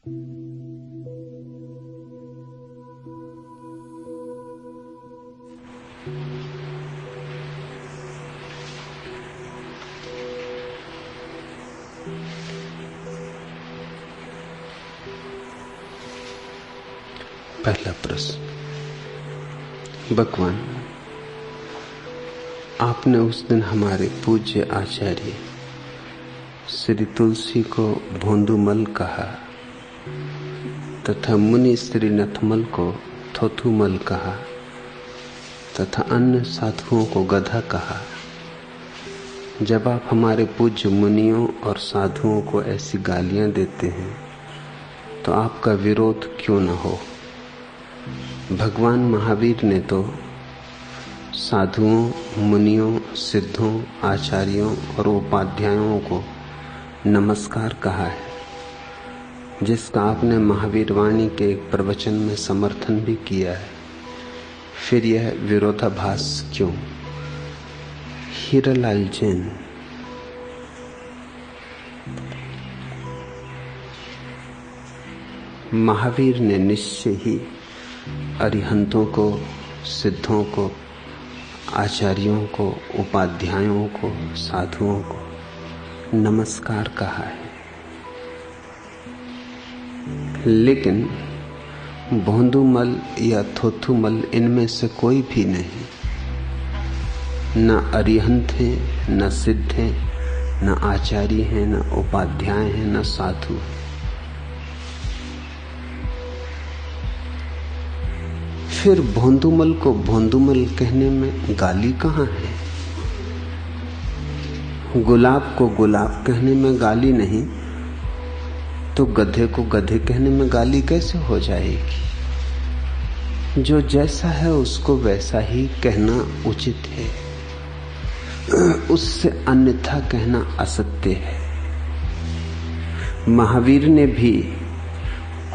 पहला प्रश्न। भगवान, आपने उस दिन हमारे पूज्य आचार्य श्री तुलसी को भोंदूमल कहा तथा मुनि श्री नथमल को थोथुमल कहा तथा अन्य साधुओं को गधा कहा। जब आप हमारे पूज्य मुनियों और साधुओं को ऐसी गालियां देते हैं तो आपका विरोध क्यों न हो? भगवान महावीर ने तो साधुओं, मुनियों, सिद्धों, आचार्यों और उपाध्यायों को नमस्कार कहा है, जिसका आपने महावीर वाणी के एक प्रवचन में समर्थन भी किया है। फिर यह विरोधाभास क्यों? हीरालाल जैन। महावीर ने निश्चय ही अरिहंतों को, सिद्धों को, आचार्यों को, उपाध्यायों को, साधुओं को नमस्कार कहा है, लेकिन भोंदूमल या थोथुमल इनमें से कोई भी नहीं। न अरिहंत हैं, न सिद्ध हैं, न आचार्य हैं, न उपाध्याय हैं, न साधु। फिर भोंदूमल को भोंदूमल कहने में गाली कहाँ है? गुलाब को गुलाब कहने में गाली नहीं तो गधे को गधे कहने में गाली कैसे हो जाएगी? जो जैसा है उसको वैसा ही कहना उचित है, उससे अन्यथा कहना असत्य है। महावीर ने भी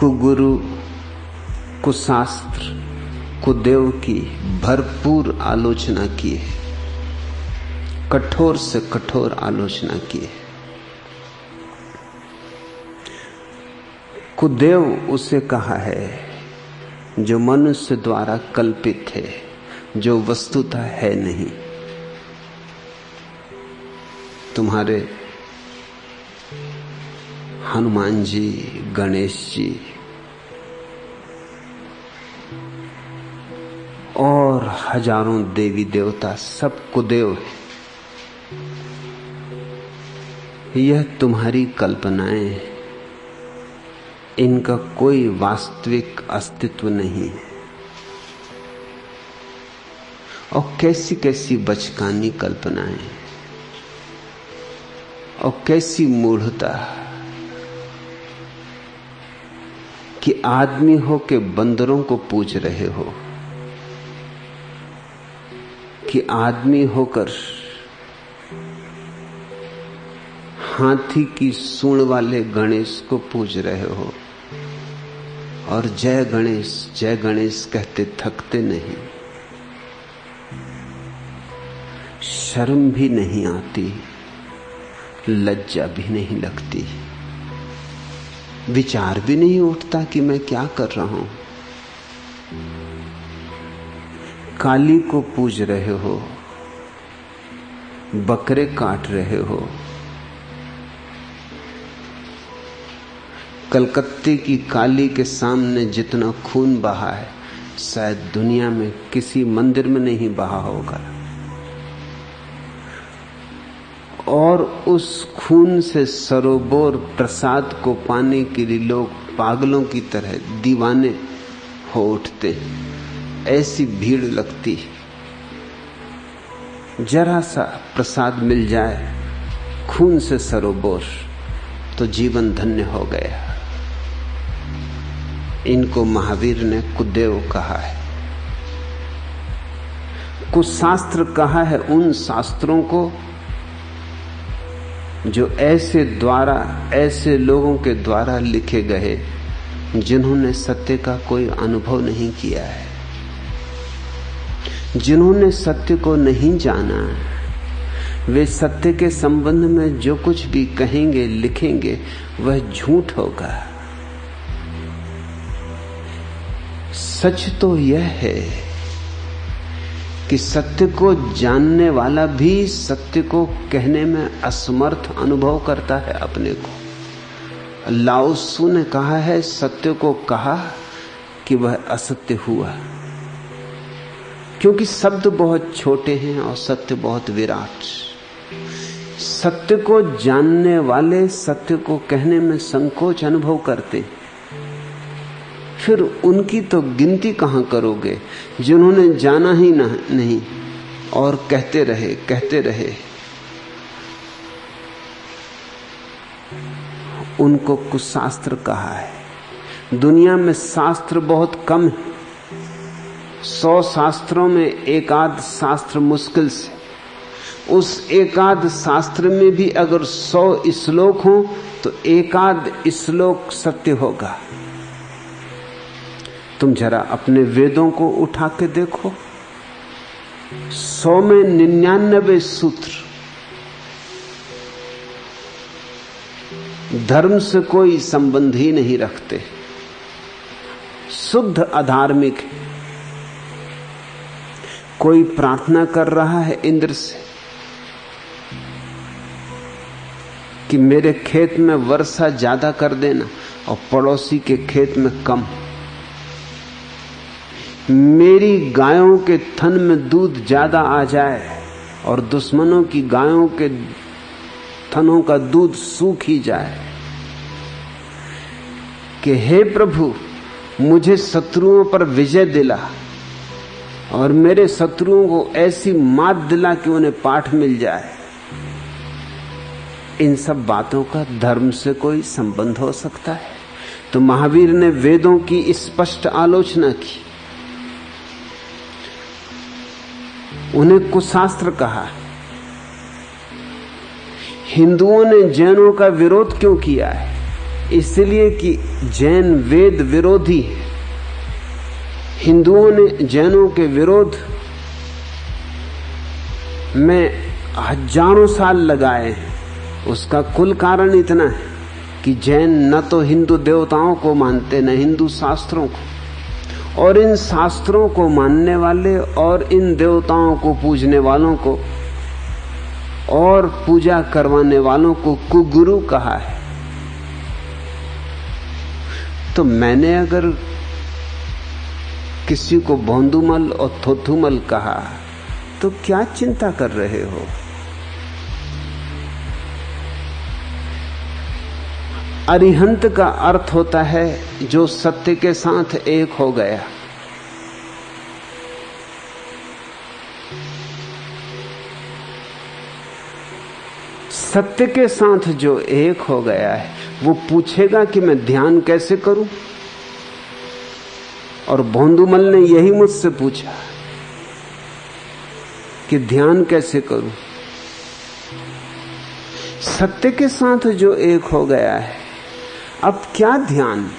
कुगुरु, कुशास्त्र, कुदेव की भरपूर आलोचना की है, कठोर से कठोर आलोचना की है। कुदेव उसे कहा है जो मनुष्य द्वारा कल्पित है, जो वस्तुतः है नहीं। तुम्हारे हनुमान जी, गणेश जी और हजारों देवी देवता सब कुदेव है। यह तुम्हारी कल्पनाएं हैं, इनका कोई वास्तविक अस्तित्व नहीं है। और कैसी कैसी बचकानी कल्पनाएं और कैसी मूढ़ता कि आदमी हो के बंदरों को पूज रहे हो, कि आदमी होकर हाथी की सूंड वाले गणेश को पूज रहे हो और जय गणेश कहते थकते नहीं। शर्म भी नहीं आती, लज्जा भी नहीं लगती, विचार भी नहीं उठता कि मैं क्या कर रहा हूं। काली को पूज रहे हो, बकरे काट रहे हो, कलकत्ते की काली के सामने जितना खून बहा है शायद दुनिया में किसी मंदिर में नहीं बहा होगा। और उस खून से सरोबोर प्रसाद को पाने के लिए लोग पागलों की तरह दीवाने हो उठते हैं। ऐसी भीड़ लगती, जरा सा प्रसाद मिल जाए खून से सरोबोर तो जीवन धन्य हो गया। इनको महावीर ने कुदेव कहा है। कुछ शास्त्र कहा है उन शास्त्रों को जो ऐसे लोगों के द्वारा लिखे गए जिन्होंने सत्य का कोई अनुभव नहीं किया है, जिन्होंने सत्य को नहीं जाना। वे सत्य के संबंध में जो कुछ भी कहेंगे, लिखेंगे, वह झूठ होगा, सच तो यह है कि सत्य को जानने वाला भी सत्य को कहने में असमर्थ अनुभव करता है अपने को। लाओ त्सु ने कहा है, सत्य को कहा कि वह असत्य हुआ, क्योंकि शब्द बहुत छोटे हैं और सत्य बहुत विराट। सत्य को जानने वाले सत्य को कहने में संकोच अनुभव करते, फिर उनकी तो गिनती कहां करोगे जिन्होंने जाना ही नहीं और कहते रहे। उनको कुशास्त्र कहा है। दुनिया में शास्त्र बहुत कम है। 100 शास्त्रों में एक आध शास्त्र मुश्किल से, उस एक आध शास्त्र में भी अगर 100 श्लोक हों तो एक आध श्लोक सत्य होगा। तुम जरा अपने वेदों को उठा के देखो, 100 में 99 सूत्र धर्म से कोई संबंध ही नहीं रखते, शुद्ध अधार्मिक है। कोई प्रार्थना कर रहा है इंद्र से कि मेरे खेत में वर्षा ज्यादा कर देना और पड़ोसी के खेत में कम। मेरी गायों के थन में दूध ज्यादा आ जाए और दुश्मनों की गायों के थनों का दूध सूख ही जाए। कि हे प्रभु, मुझे शत्रुओं पर विजय दिला और मेरे शत्रुओं को ऐसी मात दिला कि उन्हें पाठ मिल जाए। इन सब बातों का धर्म से कोई संबंध हो सकता है? तो महावीर ने वेदों की स्पष्ट आलोचना की, उन्हें कुशास्त्र कहा। हिंदुओं ने जैनों का विरोध क्यों किया है? इसलिए कि जैन वेद विरोधी है। हिंदुओं ने जैनों के विरोध में हजारों साल लगाए हैं। उसका कुल कारण इतना है कि जैन न तो हिंदू देवताओं को मानते न हिंदू शास्त्रों को, और इन शास्त्रों को मानने वाले और इन देवताओं को पूजने वालों को और पूजा करवाने वालों को कुगुरु कहा है। तो मैंने अगर किसी को भोंदूमल और थोथुमल कहा तो क्या चिंता कर रहे हो? अरिहंत का अर्थ होता है जो सत्य के साथ एक हो गया। सत्य के साथ जो एक हो गया है वो पूछेगा कि मैं ध्यान कैसे करूं? और भोंदूमल ने यही मुझसे पूछा कि ध्यान कैसे करूं। सत्य के साथ जो एक हो गया है, अब क्या ध्यान?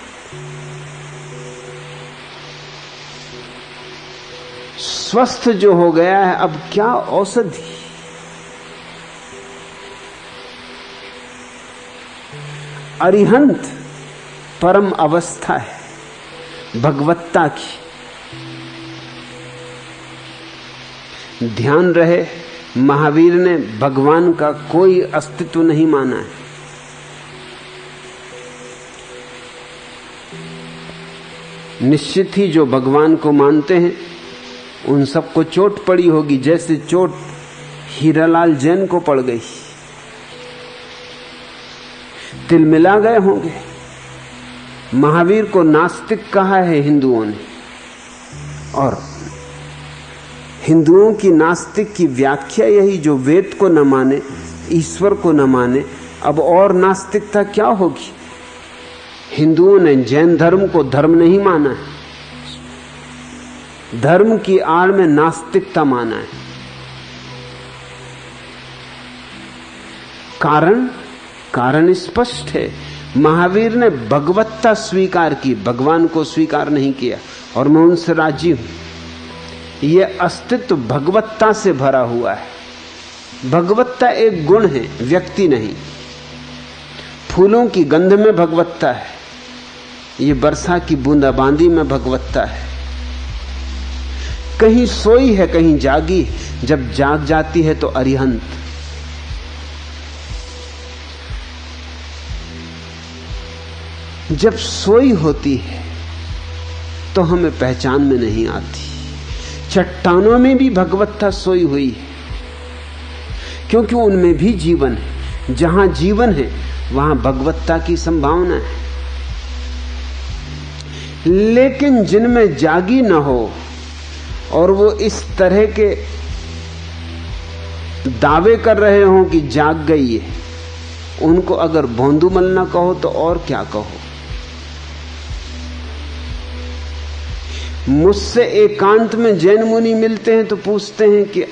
स्वस्थ जो हो गया है, अब क्या औषधि? अरिहंत परम अवस्था है भगवत्ता की। ध्यान रहे, महावीर ने भगवान का कोई अस्तित्व नहीं माना है। निश्चित ही जो भगवान को मानते हैं उन सबको चोट पड़ी होगी, जैसे चोट हीरालाल जैन को पड़ गई। तिलमिला गए होंगे। महावीर को नास्तिक कहा है हिंदुओं ने, और हिंदुओं की नास्तिक की व्याख्या यही, जो वेद को न माने, ईश्वर को न माने। अब और नास्तिकता क्या होगी? हिंदुओं ने जैन धर्म को धर्म नहीं माना है, धर्म की आड़ में नास्तिकता माना है। कारण स्पष्ट है। महावीर ने भगवत्ता स्वीकार की, भगवान को स्वीकार नहीं किया, और मैं उनसे राजी हूं। यह अस्तित्व भगवत्ता से भरा हुआ है। भगवत्ता एक गुण है, व्यक्ति नहीं। फूलों की गंध में भगवत्ता है, ये वर्षा की बूंदाबांदी में भगवत्ता है, कहीं सोई है कहीं जागी, जब जाग जाती है तो अरिहंत। जब सोई होती है तो हमें पहचान में नहीं आती। चट्टानों में भी भगवत्ता सोई हुई है, क्योंकि उनमें भी जीवन है। जहां जीवन है वहां भगवत्ता की संभावना है। लेकिन जिनमें जागी न हो और वो इस तरह के दावे कर रहे हो कि जाग गई है, उनको अगर भोंदूमल न कहो तो और क्या कहो। मुझसे एकांत में जैन मुनि मिलते हैं तो पूछते हैं कि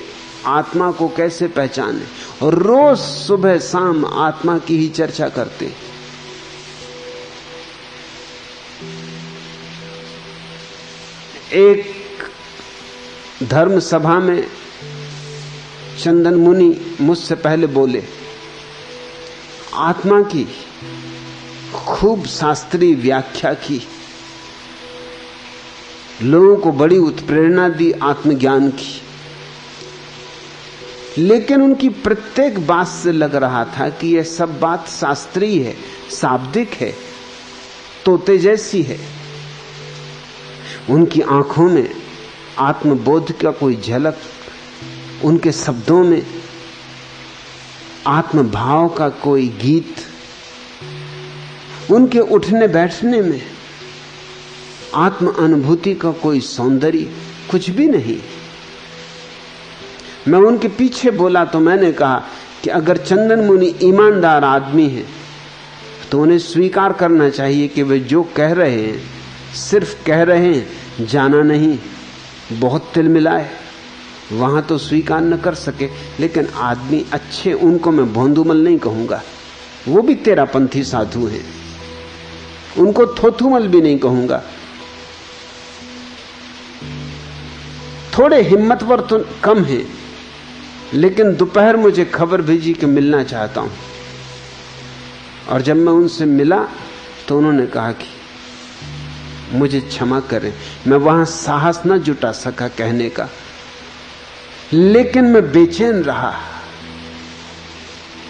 आत्मा को कैसे पहचाने, और रोज सुबह शाम आत्मा की ही चर्चा करते हैं। एक धर्म सभा में चंदन मुनि मुझसे पहले बोले, आत्मा की खूब शास्त्रीय व्याख्या की, लोगों को बड़ी उत्प्रेरणा दी आत्मज्ञान की, लेकिन उनकी प्रत्येक बात से लग रहा था कि यह सब बात शास्त्रीय है, शाब्दिक है, तोते जैसी है। उनकी आंखों में आत्मबोध का कोई झलक, उनके शब्दों में आत्मभाव का कोई गीत, उनके उठने बैठने में आत्म अनुभूति का कोई सौंदर्य कुछ भी नहीं। मैं उनके पीछे बोला तो मैंने कहा कि अगर चंदन मुनि ईमानदार आदमी हैं तो उन्हें स्वीकार करना चाहिए कि वे जो कह रहे हैं सिर्फ कह रहे हैं, जाना नहीं। बहुत तिलमिलाए वहां तो स्वीकार न कर सके, लेकिन आदमी अच्छे, उनको मैं भोंदूमल नहीं कहूंगा, वो भी तेरा पंथी साधु हैं। उनको थोथुमल भी नहीं कहूंगा, थोड़े हिम्मतवर तो कम हैं, लेकिन दोपहर मुझे खबर भेजी कि मिलना चाहता हूं। और जब मैं उनसे मिला तो उन्होंने कहा कि मुझे क्षमा करें, मैं वहां साहस न जुटा सका कहने का, लेकिन मैं बेचैन रहा।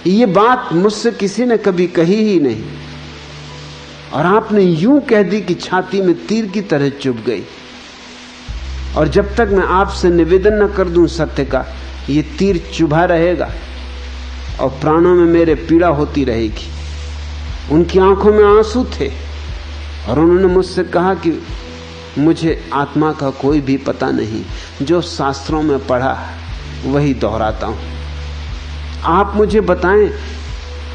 ये बात मुझसे किसी ने कभी कही ही नहीं, और आपने यूं कह दी कि छाती में तीर की तरह चुभ गई। और जब तक मैं आपसे निवेदन न कर दूं सत्य का, ये तीर चुभा रहेगा और प्राणों में मेरे पीड़ा होती रहेगी। उनकी आंखों में आंसू थे और उन्होंने मुझसे कहा कि मुझे आत्मा का कोई भी पता नहीं, जो शास्त्रों में पढ़ा वही दोहराता हूं। आप मुझे बताएं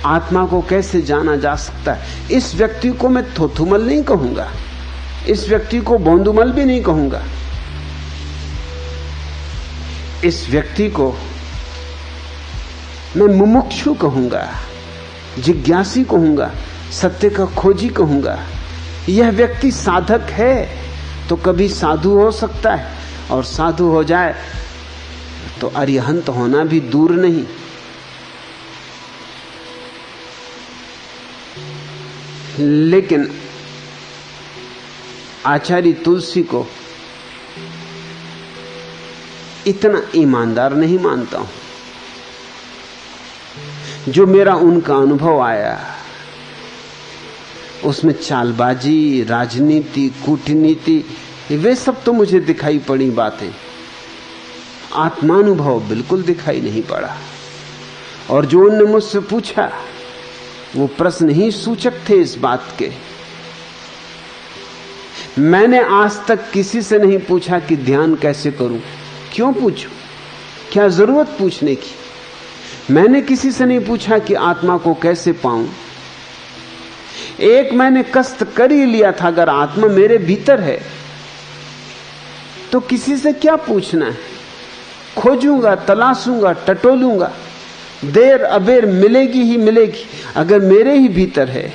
आत्मा को कैसे जाना जा सकता है। इस व्यक्ति को मैं थोथुमल नहीं कहूंगा, इस व्यक्ति को भोंदूमल भी नहीं कहूंगा, इस व्यक्ति को मैं मुमुक्षु कहूंगा, जिज्ञासी कहूंगा, सत्य का खोजी कहूंगा। यह व्यक्ति साधक है तो कभी साधु हो सकता है, और साधु हो जाए तो अरिहंत होना भी दूर नहीं। लेकिन आचार्य तुलसी को इतना ईमानदार नहीं मानता हूं। जो मेरा उनका अनुभव आया उसमें चालबाजी, राजनीति, कूटनीति, वे सब तो मुझे दिखाई पड़ी बातें, आत्मानुभव बिल्कुल दिखाई नहीं पड़ा। और जो उनने मुझसे पूछा वो प्रश्न ही सूचक थे इस बात के। मैंने आज तक किसी से नहीं पूछा कि ध्यान कैसे करूं, क्यों पूछूं, क्या जरूरत पूछने की। मैंने किसी से नहीं पूछा कि आत्मा को कैसे पाऊं। एक मैंने कष्ट कर ही लिया था, अगर आत्मा मेरे भीतर है तो किसी से क्या पूछना है। खोजूंगा, तलाशूंगा, टटोलूंगा, देर अबेर मिलेगी ही मिलेगी। अगर मेरे ही भीतर है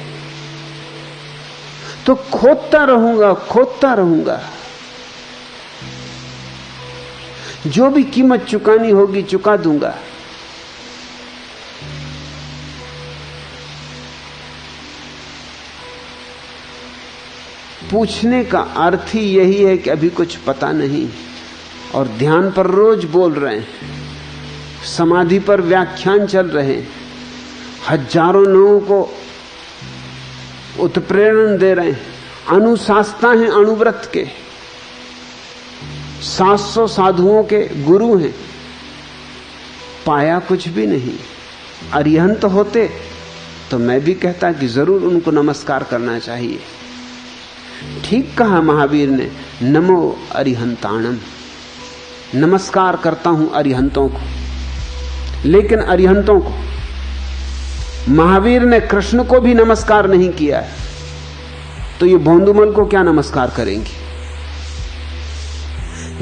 तो खोदता रहूंगा, खोदता रहूंगा। जो भी कीमत चुकानी होगी चुका दूंगा। पूछने का अर्थ ही यही है कि अभी कुछ पता नहीं, और ध्यान पर रोज बोल रहे हैं, समाधि पर व्याख्यान चल रहे हैं, हजारों लोगों को उत्प्रेरण दे रहे हैं, अनुशास्ता हैं अणुव्रत के, 700 साधुओं के गुरु हैं, पाया कुछ भी नहीं। अरिहंत होते तो मैं भी कहता कि जरूर उनको नमस्कार करना चाहिए। ठीक कहा महावीर ने, नमो अरिहंताणम, नमस्कार करता हूं अरिहंतों को। लेकिन अरिहंतों को, महावीर ने कृष्ण को भी नमस्कार नहीं किया है, तो ये भोंदुमल को क्या नमस्कार करेंगे?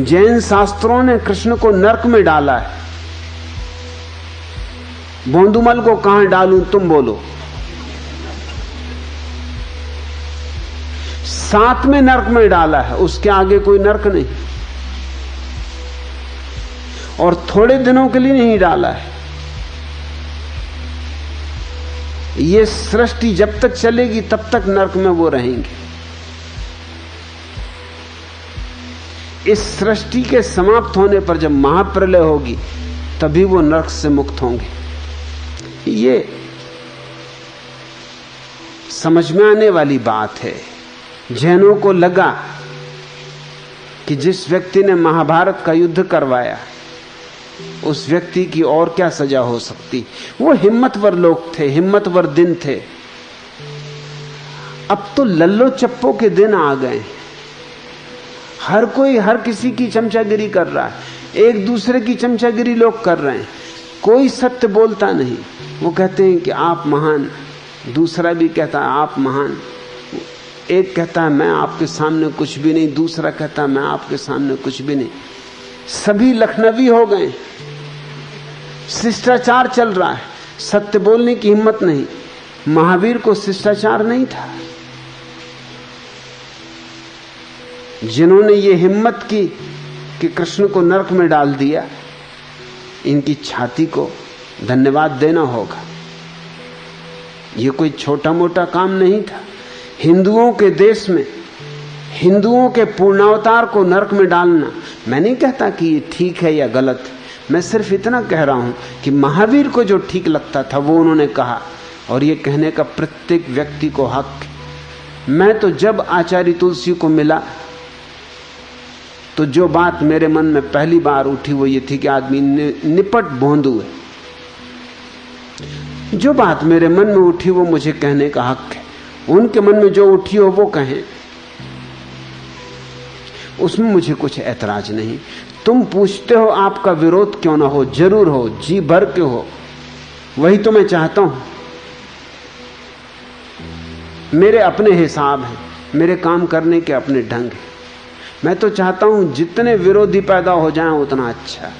जैन शास्त्रों ने कृष्ण को नरक में डाला है, भोंदुमल को कहां डालूं तुम बोलो? 7 में नरक में डाला है, उसके आगे कोई नरक नहीं, और थोड़े दिनों के लिए नहीं डाला है। ये सृष्टि जब तक चलेगी तब तक नरक में वो रहेंगे। इस सृष्टि के समाप्त होने पर जब महाप्रलय होगी तभी वो नरक से मुक्त होंगे। ये समझ में आने वाली बात है। जैनों को लगा कि जिस व्यक्ति ने महाभारत का युद्ध करवाया उस व्यक्ति की और क्या सजा हो सकती। वो हिम्मतवर लोग थे, हिम्मतवर दिन थे। अब तो लल्लो चप्पो के दिन आ गए। हर कोई हर किसी की चमचागिरी कर रहा है, एक दूसरे की चमचागिरी लोग कर रहे हैं। कोई सत्य बोलता नहीं। वो कहते हैं कि आप महान, दूसरा भी कहता है आप महान। एक कहता है मैं आपके सामने कुछ भी नहीं, दूसरा कहता है मैं आपके सामने कुछ भी नहीं। सभी लखनवी हो गए, शिष्टाचार चल रहा है, सत्य बोलने की हिम्मत नहीं। महावीर को शिष्टाचार नहीं था। जिन्होंने ये हिम्मत की कि कृष्ण को नरक में डाल दिया, इनकी छाती को धन्यवाद देना होगा। ये कोई छोटा मोटा काम नहीं था। हिंदुओं के देश में हिंदुओं के पूर्णावतार को नरक में डालना, मैं नहीं कहता कि ये ठीक है या गलत, मैं सिर्फ इतना कह रहा हूं कि महावीर को जो ठीक लगता था वो उन्होंने कहा, और ये कहने का प्रत्येक व्यक्ति को हक है। मैं तो जब आचार्य तुलसी को मिला तो जो बात मेरे मन में पहली बार उठी वो ये थी कि आदमी निपट भोंदू है। जो बात मेरे मन में उठी वो मुझे कहने का हक है। उनके मन में जो उठी हो वो कहें, उसमें मुझे कुछ ऐतराज नहीं। तुम पूछते हो आपका विरोध क्यों ना हो, जरूर हो, जी भर के हो। वही तो मैं चाहता हूं। मेरे अपने हिसाब हैं, मेरे काम करने के अपने ढंग हैं। मैं तो चाहता हूं जितने विरोधी पैदा हो जाएं उतना अच्छा।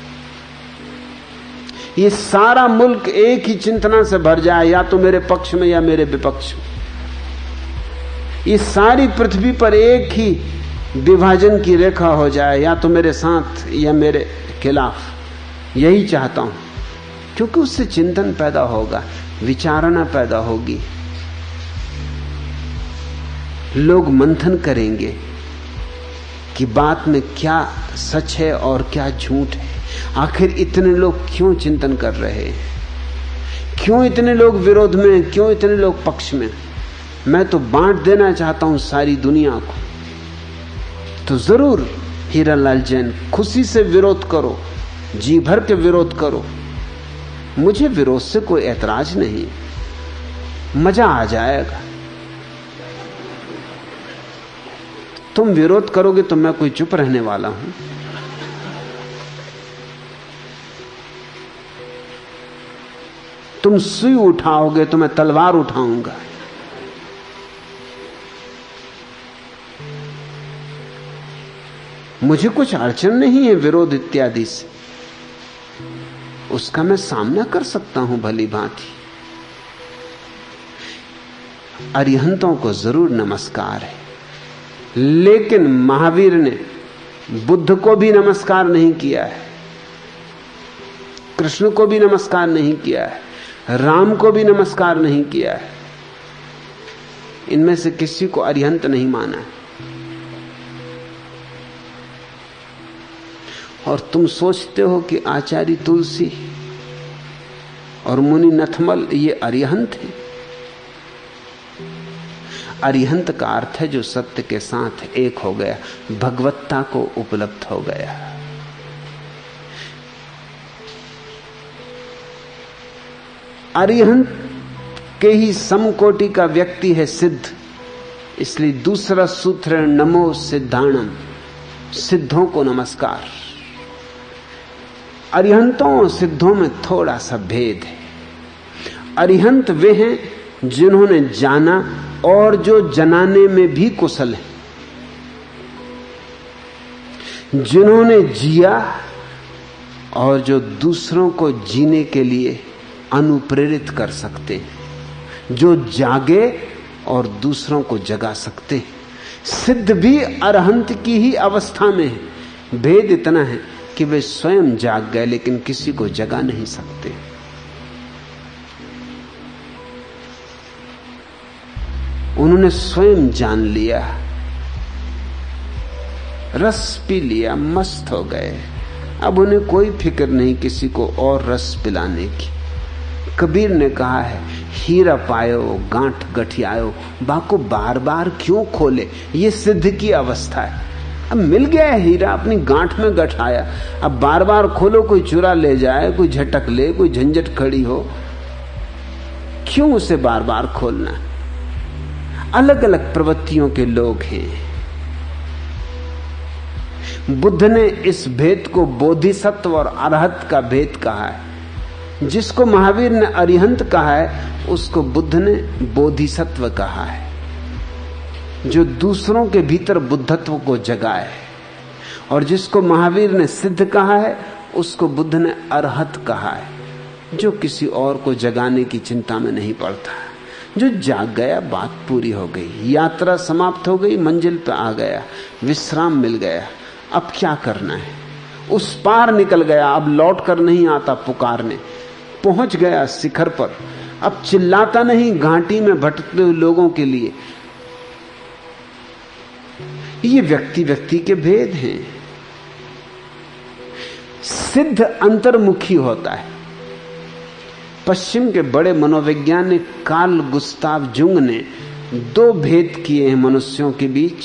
ये सारा मुल्क एक ही चिंतना से भर जाए, या तो मेरे पक्ष में या मेरे विपक्ष में। ये सारी पृथ्वी पर एक ही विभाजन की रेखा हो जाए, या तो मेरे साथ या मेरे खिलाफ। यही चाहता हूं, क्योंकि उससे चिंतन पैदा होगा, विचारणा पैदा होगी। लोग मंथन करेंगे कि बात में क्या सच है और क्या झूठ है। आखिर इतने लोग क्यों चिंतन कर रहे हैं, क्यों इतने लोग विरोध में, क्यों इतने लोग पक्ष में। मैं तो बांट देना चाहता हूं सारी दुनिया को। तो जरूर हीरालाल जैन खुशी से विरोध करो, जी भर के विरोध करो। मुझे विरोध से कोई ऐतराज नहीं, मजा आ जाएगा। तुम विरोध करोगे तो मैं कोई चुप रहने वाला हूं? तुम सुई उठाओगे तो मैं तलवार उठाऊंगा। मुझे कुछ अड़चन नहीं है विरोध इत्यादि से, उसका मैं सामना कर सकता हूं भली भांति। अरिहंतों को जरूर नमस्कार है, लेकिन महावीर ने बुद्ध को भी नमस्कार नहीं किया है, कृष्ण को भी नमस्कार नहीं किया है, राम को भी नमस्कार नहीं किया है। इनमें से किसी को अरिहंत नहीं माना है। और तुम सोचते हो कि आचार्य तुलसी और मुनि नथमल ये अरिहंत है। अरिहंत का अर्थ है जो सत्य के साथ एक हो गया, भगवत्ता को उपलब्ध हो गया। अरिहंत के ही समकोटि का व्यक्ति है सिद्ध। इसलिए दूसरा सूत्र है नमो सिद्धाणम, सिद्धों को नमस्कार। अरिहंतों और सिद्धों में थोड़ा सा भेद है। अरिहंत वे हैं जिन्होंने जाना और जो जनाने में भी कुशल है, जिन्होंने जिया और जो दूसरों को जीने के लिए अनुप्रेरित कर सकते हैं, जो जागे और दूसरों को जगा सकते हैं। सिद्ध भी अरहंत की ही अवस्था में है। भेद इतना है कि वे स्वयं जाग गए लेकिन किसी को जगा नहीं सकते। उन्होंने स्वयं जान लिया, रस पी लिया, मस्त हो गए। अब उन्हें कोई फिक्र नहीं किसी को और रस पिलाने की। कबीर ने कहा है, हीरा पायो गांठ गठियायो, बाको बार बार क्यों खोले। ये सिद्ध की अवस्था है। अब मिल गया है हीरा, अपनी गांठ में गठाया, अब बार बार खोलो, कोई चुरा ले जाए, कोई झटक ले, कोई झंझट खड़ी हो, क्यों उसे बार बार खोलना। अलग अलग प्रवृत्तियों के लोग हैं। बुद्ध ने इस भेद को बोधिसत्व और अरहत का भेद कहा है। जिसको महावीर ने अरिहंत कहा है उसको बुद्ध ने बोधिसत्व कहा है, जो दूसरों के भीतर बुद्धत्व को जगाए। और जिसको महावीर ने सिद्ध कहा है उसको बुद्ध ने अरहत कहा है, जो किसी और को जगाने की चिंता में नहीं पड़ता, जो जाग गया, बात पूरी हो गई, यात्रा समाप्त हो गई, मंजिल पे आ गया, विश्राम मिल गया। अब क्या करना है, उस पार निकल गया, अब लौट कर नहीं आता पुकारने, पहुंच गया शिखर पर। अब चिल्लाता नहीं घाटी में भटकते हुए लोगों के लिए। ये व्यक्ति व्यक्ति के भेद हैं। सिद्ध अंतर्मुखी होता है। पश्चिम के बड़े मनोवैज्ञानिक कार्ल गुस्ताव जुंग ने दो भेद किए हैं मनुष्यों के बीच,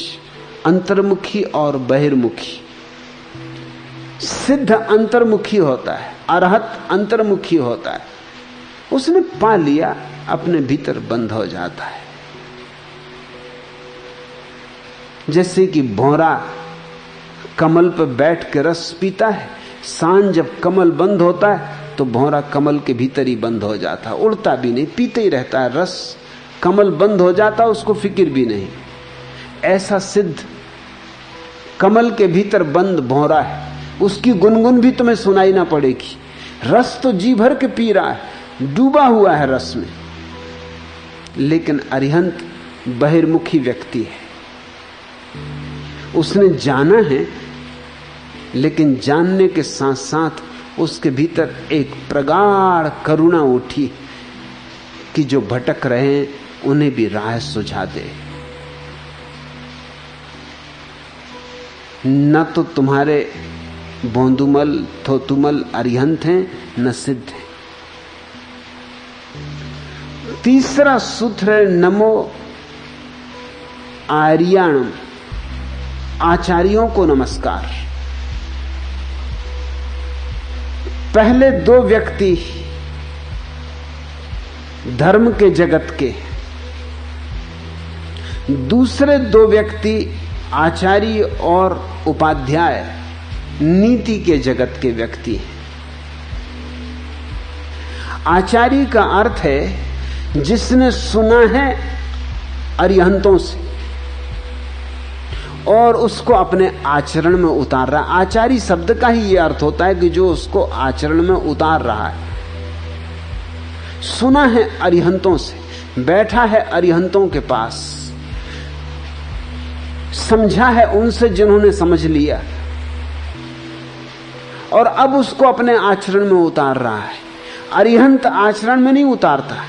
अंतर्मुखी और बहिर्मुखी। सिद्ध अंतर्मुखी होता है, अरहत अंतर्मुखी होता है। उसने पा लिया, अपने भीतर बंद हो जाता है। जैसे कि भौरा कमल पर बैठ के रस पीता है, सांझ जब कमल बंद होता है तो भौरा कमल के भीतर ही बंद हो जाता है, उड़ता भी नहीं, पीते ही रहता है रस। कमल बंद हो जाता है, उसको फिक्र भी नहीं। ऐसा सिद्ध कमल के भीतर बंद भौरा है, उसकी गुनगुन भी तुम्हें सुनाई ना पड़ेगी। रस तो जी भर के पी रहा है, डूबा हुआ है रस में। लेकिन अरिहंत बहिर्मुखी व्यक्ति है। उसने जाना है, लेकिन जानने के साथ साथ उसके भीतर एक प्रगाढ़ करुणा उठी कि जो भटक रहे हैं उन्हें भी राह सुझा दे। न तो तुम्हारे बोंदुमल थोतुमल अरिहंत हैं, न सिद्ध हैं। तीसरा सूत्र है नमो आर्याणम, आचार्यों को नमस्कार। पहले दो व्यक्ति धर्म के जगत के, दूसरे दो व्यक्ति आचार्य और उपाध्याय नीति के जगत के व्यक्ति हैं। आचार्य का अर्थ है जिसने सुना है अरिहंतों से और उसको अपने आचरण में उतार रहा है। आचार्य शब्द का ही यह अर्थ होता है कि जो उसको आचरण में उतार रहा है। सुना है अरिहंतों से, बैठा है अरिहंतों के पास, समझा है उनसे जिन्होंने समझ लिया, और अब उसको अपने आचरण में उतार रहा है। अरिहंत आचरण में नहीं उतारता,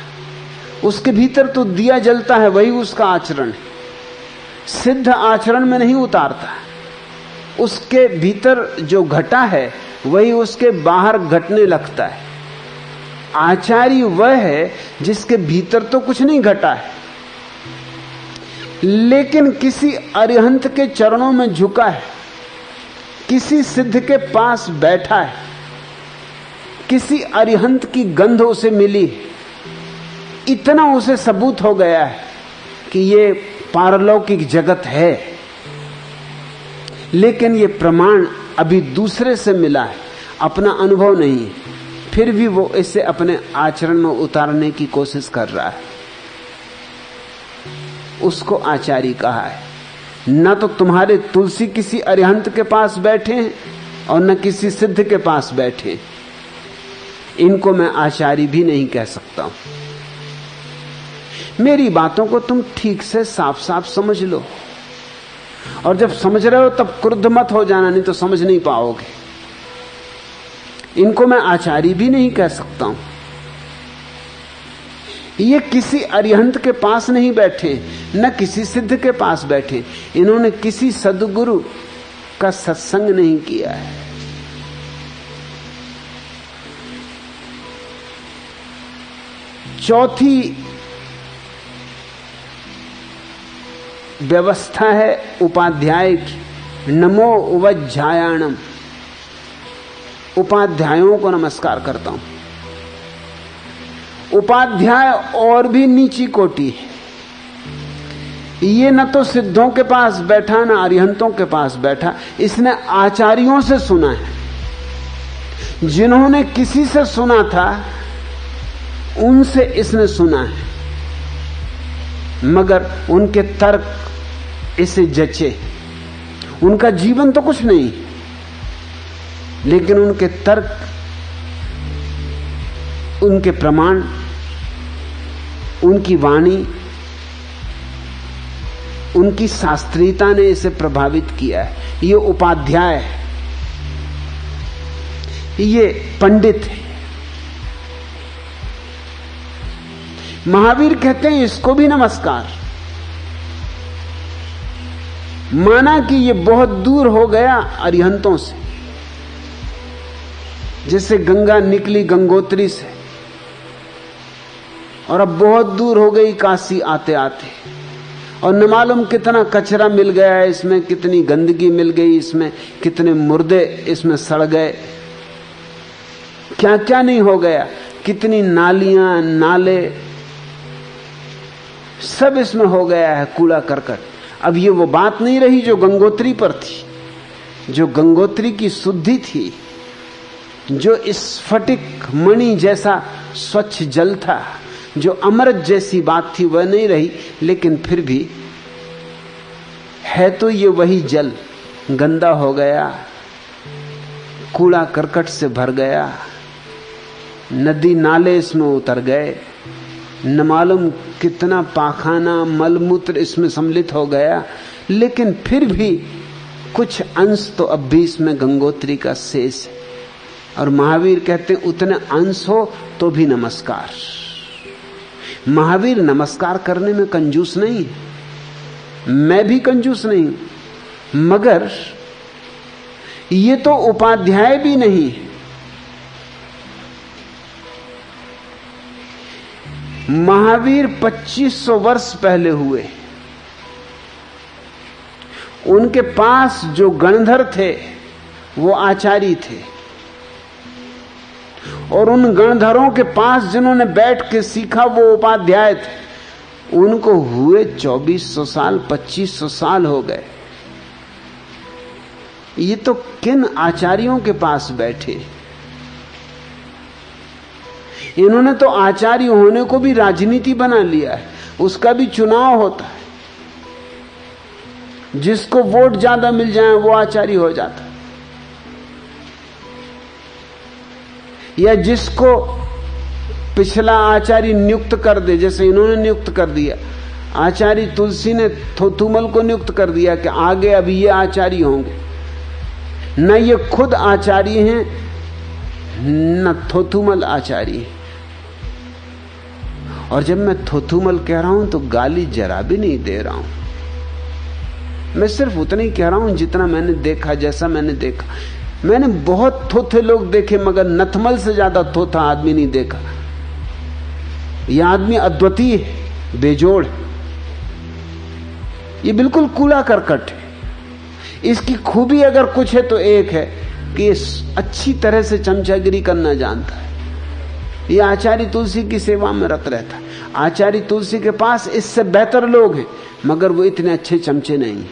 उसके भीतर तो दिया जलता है, वही उसका आचरण है। सिद्ध आचरण में नहीं उतारता, उसके भीतर जो घटा है वही उसके बाहर घटने लगता है। आचार्य वह है जिसके भीतर तो कुछ नहीं घटा है, लेकिन किसी अरिहंत के चरणों में झुका है, किसी सिद्ध के पास बैठा है, किसी अरिहंत की गंध उसे मिली, इतना उसे सबूत हो गया है कि ये पारलौकिक जगत है। लेकिन ये प्रमाण अभी दूसरे से मिला है, अपना अनुभव नहीं है, फिर भी वो इसे अपने आचरण में उतारने की कोशिश कर रहा है। उसको आचार्य कहा है। न तो तुम्हारे तुलसी किसी अरिहंत के पास बैठे हैं और न किसी सिद्ध के पास बैठे। इनको मैं आचार्य भी नहीं कह सकता हूं। मेरी बातों को तुम ठीक से साफ साफ समझ लो, और जब समझ रहे हो तब क्रुद्ध मत हो जाना, नहीं तो समझ नहीं पाओगे। इनको मैं आचार्य भी नहीं कह सकता हूं। ये किसी अरिहंत के पास नहीं बैठे, न किसी सिद्ध के पास बैठे। इन्होंने किसी सद्गुरु का सत्संग नहीं किया है। चौथी व्यवस्था है उपाध्याय की। नमो उवज्जायाणम। उपाध्यायों को नमस्कार करता हूं। उपाध्याय और भी नीची कोटि है। ये न तो सिद्धों के पास बैठा न अरिहंतों के पास बैठा, इसने आचार्यों से सुना है। जिन्होंने किसी से सुना था उनसे इसने सुना है, मगर उनके तर्क इसे जचे। उनका जीवन तो कुछ नहीं, लेकिन उनके तर्क, उनके प्रमाण, उनकी वाणी, उनकी शास्त्रीयता ने इसे प्रभावित किया है। ये उपाध्याय है, ये पंडित है। महावीर कहते हैं इसको भी नमस्कार। माना कि ये बहुत दूर हो गया अरिहंतों से, जैसे गंगा निकली गंगोत्री से और अब बहुत दूर हो गई काशी आते आते, और न मालूम कितना कचरा मिल गया है इसमें, कितनी गंदगी मिल गई इसमें, कितने मुर्दे इसमें सड़ गए, क्या क्या नहीं हो गया, कितनी नालियां नाले सब इसमें हो गया है, कूड़ा करकट। अब ये वो बात नहीं रही जो गंगोत्री पर थी। जो गंगोत्री की शुद्धि थी, जो स्फटिक मणि जैसा स्वच्छ जल था, जो अमृत जैसी बात थी, वह नहीं रही। लेकिन फिर भी है तो ये वही जल, गंदा हो गया, कूड़ा करकट से भर गया, नदी नाले इसमें उतर गए, न मालूम कितना पाखाना मलमूत्र इसमें सम्मिलित हो गया। लेकिन फिर भी कुछ अंश तो अब भी इसमें गंगोत्री का शेष है। और महावीर कहते हैं उतने अंश हो तो भी नमस्कार। महावीर नमस्कार करने में कंजूस नहीं है, मैं भी कंजूस नहीं, मगर ये तो उपाध्याय भी नहीं। महावीर 2500 वर्ष पहले हुए। उनके पास जो गणधर थे वो आचार्य थे, और उन गणधरों के पास जिन्होंने बैठ के सीखा वो उपाध्याय थे। उनको हुए 2400 साल, 2500 साल हो गए। ये तो किन आचार्यों के पास बैठे। इन्होंने तो आचार्य होने को भी राजनीति बना लिया है, उसका भी चुनाव होता है। जिसको वोट ज्यादा मिल जाए वो आचार्य हो जाता है, या जिसको पिछला आचार्य नियुक्त कर दे, जैसे इन्होंने नियुक्त कर दिया। आचार्य तुलसी ने थोथुमल को नियुक्त कर दिया कि आगे अब ये आचार्य होंगे। न ये खुद आचार्य हैं, न थोथुमल आचार्य है। और जब मैं थोथुमल कह रहा हूं तो गाली जरा भी नहीं दे रहा हूं। मैं सिर्फ उतना ही कह रहा हूं जितना मैंने देखा, जैसा मैंने देखा। मैंने बहुत थोथे लोग देखे, मगर नथमल से ज्यादा थोथा आदमी नहीं देखा। यह आदमी अद्वितीय है, बेजोड़ है, ये बिल्कुल कूड़ा करकट है। इसकी खूबी अगर कुछ है तो एक है कि ये अच्छी तरह से चमचागिरी करना जानता है। ये आचार्य तुलसी की सेवा में रत रहता है। आचार्य तुलसी के पास इससे बेहतर लोग हैं, मगर वो इतने अच्छे चमचे नहीं हैं।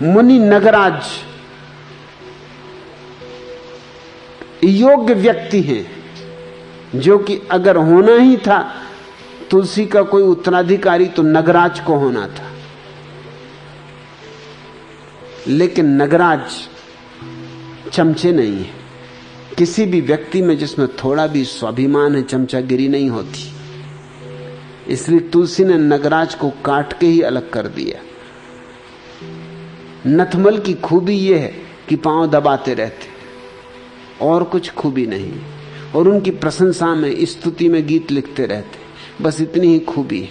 मुनि नगराज योग्य व्यक्ति हैं, जो कि अगर होना ही था तुलसी का कोई उत्तराधिकारी तो नगराज को होना था। लेकिन नगराज चमचे नहीं है। किसी भी व्यक्ति में जिसमें थोड़ा भी स्वाभिमान है, चमचागिरी नहीं होती। इसलिए तुलसी ने नगराज को काट के ही अलग कर दिया। नथमल की खूबी यह है कि पांव दबाते रहते, और कुछ खूबी नहीं। और उनकी प्रशंसा में, स्तुति में गीत लिखते रहते, बस इतनी ही खूबी है।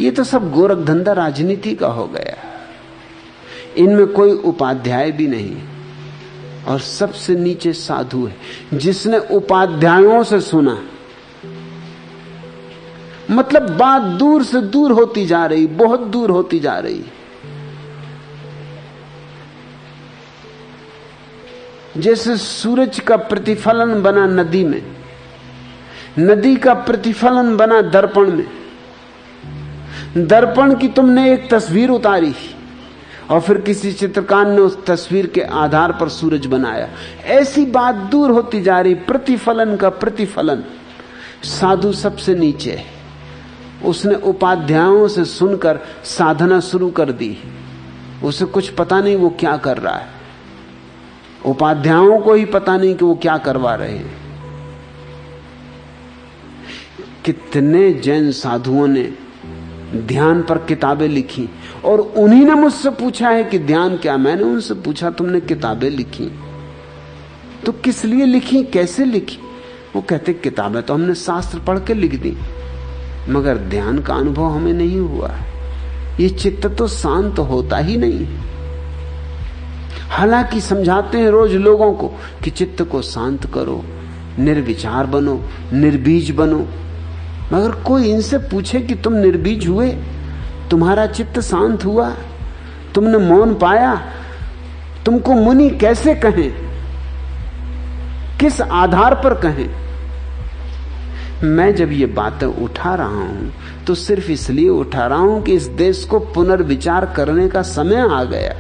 ये तो सब गोरख धंधा राजनीति का हो गया। इनमें कोई उपाध्याय भी नहीं, और सबसे नीचे साधु है जिसने उपाध्यायों से सुना। मतलब बात दूर से दूर होती जा रही, बहुत दूर होती जा रही। जैसे सूरज का प्रतिफलन बना नदी में, नदी का प्रतिफलन बना दर्पण में। दर्पण की तुमने एक तस्वीर उतारी और फिर किसी चित्रकार ने उस तस्वीर के आधार पर सूरज बनाया। ऐसी बात दूर होती जा रही, प्रतिफलन का प्रतिफलन। साधु सबसे नीचे है। उसने उपाध्यायों से सुनकर साधना शुरू कर दी। उसे कुछ पता नहीं वो क्या कर रहा है, उपाध्यायों को ही पता नहीं कि वो क्या करवा रहे हैं। कितने जैन साधुओं ने ध्यान पर किताबें लिखी, और उन्हीं ने मुझसे पूछा है कि ध्यान क्या। मैंने उनसे पूछा, तुमने किताबें लिखी तो किस लिए लिखी, कैसे लिखी? वो कहते, किताबें तो हमने शास्त्र पढ़ के लिख दी, मगर ध्यान का अनुभव हमें नहीं हुआ। ये चित्त तो शांत होता ही नहीं। हालांकि समझाते हैं रोज लोगों को कि चित्त को शांत करो, निर्विचार बनो, निर्बीज बनो, मगर कोई इनसे पूछे कि तुम निर्बीज हुए, तुम्हारा चित्त शांत हुआ, तुमने मौन पाया, तुमको मुनि कैसे कहें, किस आधार पर कहें? मैं जब ये बातें उठा रहा हूं तो सिर्फ इसलिए उठा रहा हूं कि इस देश को पुनर्विचार करने का समय आ गया।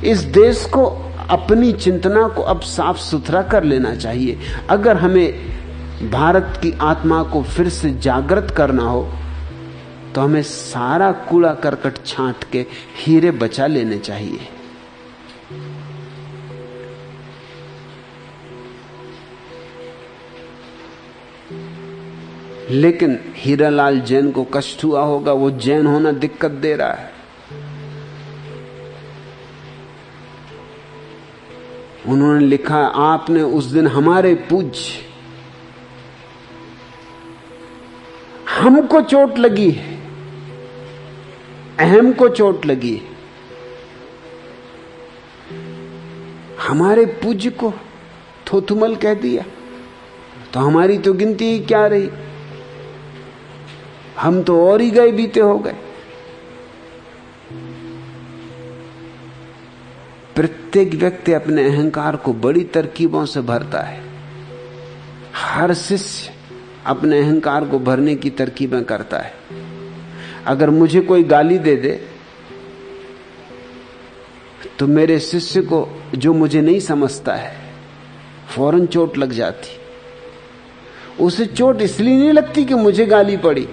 इस देश को अपनी चिंतना को अब साफ सुथरा कर लेना चाहिए। अगर हमें भारत की आत्मा को फिर से जागृत करना हो तो हमें सारा कूड़ा करकट छांट के हीरे बचा लेने चाहिए। लेकिन हीरालाल जैन को कष्ट हुआ होगा, वो जैन होना दिक्कत दे रहा है। उन्होंने लिखा, आपने उस दिन हमारे पूज्य, हमको चोट लगी है, अहम को चोट लगी है, हमारे पूज्य को थोथुमल कह दिया, तो हमारी तो गिनती ही क्या रही, हम तो और ही गए बीते हो गए। प्रत्येक व्यक्ति अपने अहंकार को बड़ी तरकीबों से भरता है। हर शिष्य अपने अहंकार को भरने की तरकीबें करता है। अगर मुझे कोई गाली दे दे तो मेरे शिष्य को, जो मुझे नहीं समझता है, फौरन चोट लग जाती। उसे चोट इसलिए नहीं लगती कि मुझे गाली पड़ी,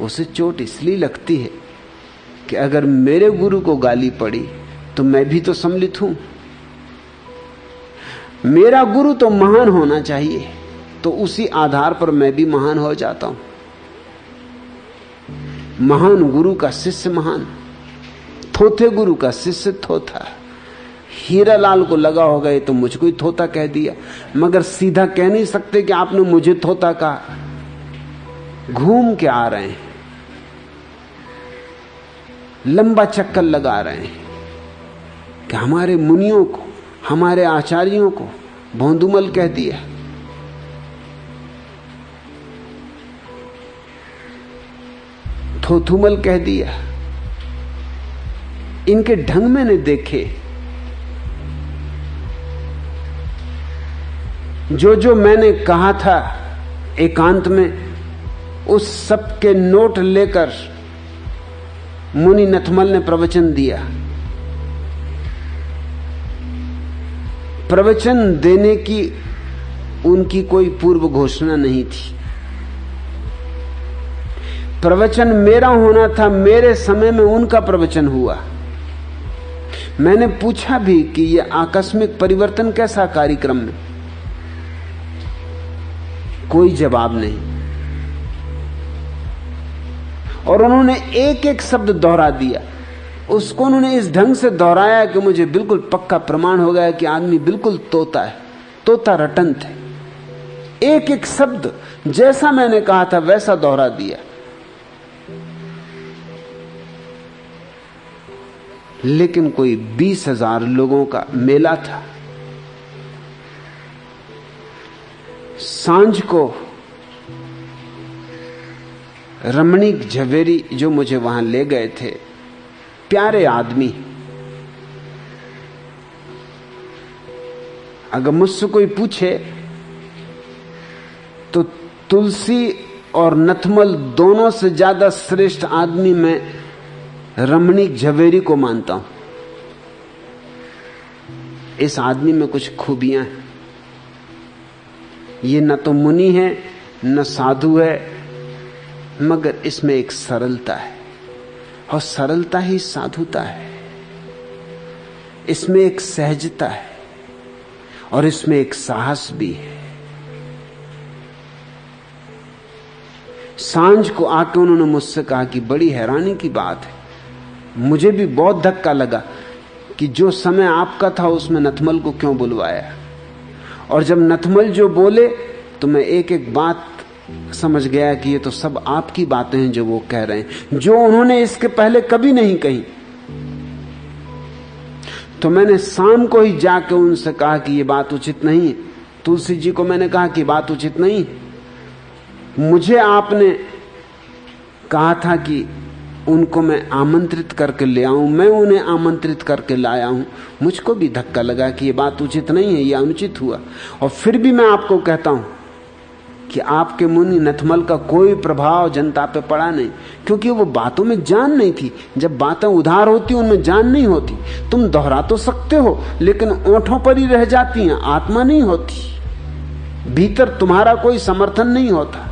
उसे चोट इसलिए लगती है कि अगर मेरे गुरु को गाली पड़ी तो मैं भी तो सम्मिलित हूं। मेरा गुरु तो महान होना चाहिए, तो उसी आधार पर मैं भी महान हो जाता हूं। महान गुरु का शिष्य महान, थोथे गुरु का शिष्य थोथा। हीरालाल को लगा होगा ये तो मुझको ही थोथा कह दिया, मगर सीधा कह नहीं सकते कि आपने मुझे थोथा कहा। घूम के आ रहे हैं। लंबा चक्कर लगा रहे हैं कि हमारे मुनियों को, हमारे आचार्यों को भोंदुमल कह दिया, थोथुमल कह दिया। इनके ढंग मैंने देखे, जो जो मैंने कहा था एकांत में, उस सब के नोट लेकर मुनि नथमल ने प्रवचन दिया। प्रवचन देने की उनकी कोई पूर्व घोषणा नहीं थी। प्रवचन मेरा होना था, मेरे समय में उनका प्रवचन हुआ। मैंने पूछा भी कि यह आकस्मिक परिवर्तन कैसा कार्यक्रम में? कोई जवाब नहीं। और उन्होंने एक एक शब्द दोहरा दिया। उसको उन्होंने इस ढंग से दोहराया कि मुझे बिल्कुल पक्का प्रमाण हो गया कि आदमी बिल्कुल तोता है, तोता रटन थे। एक एक शब्द जैसा मैंने कहा था वैसा दोहरा दिया। लेकिन कोई 20,000 लोगों का मेला था। सांझ को रमणीक झवेरी जो मुझे वहां ले गए थे, प्यारे आदमी, अगर मुझसे कोई पूछे तो तुलसी और नथमल दोनों से ज्यादा श्रेष्ठ आदमी मैं रमणीक झवेरी को मानता हूं। इस आदमी में कुछ खूबियां हैं। ये न तो मुनि है न साधु है, मगर इसमें एक सरलता है, और सरलता ही साधुता है। इसमें एक सहजता है और इसमें एक साहस भी है। सांझ को आके उन्होंने मुझसे कहा कि बड़ी हैरानी की बात है, मुझे भी बहुत धक्का लगा कि जो समय आपका था उसमें नथमल को क्यों बुलवाया। और जब नथमल जो बोले तो मैं एक एक बात समझ गया कि ये तो सब आपकी बातें हैं जो वो कह रहे हैं, जो उन्होंने इसके पहले कभी नहीं कही। तो मैंने शाम को ही जाके उनसे कहा कि ये बात उचित नहीं है। तुलसी जी को मैंने कहा कि बात उचित नहीं है। मुझे आपने कहा था कि उनको मैं आमंत्रित करके ले आऊं, मैं उन्हें आमंत्रित करके लाया हूं। मुझको भी धक्का लगा कि ये बात उचित नहीं है, ये अनुचित हुआ। और फिर भी मैं आपको कहता हूं कि आपके मुनि नथमल का कोई प्रभाव जनता पे पड़ा नहीं, क्योंकि वो बातों में जान नहीं थी। जब बातें उधार होती उनमें जान नहीं होती। तुम दोहरा तो सकते हो लेकिन ओंठों पर ही रह जाती हैं, आत्मा नहीं होती, भीतर तुम्हारा कोई समर्थन नहीं होता।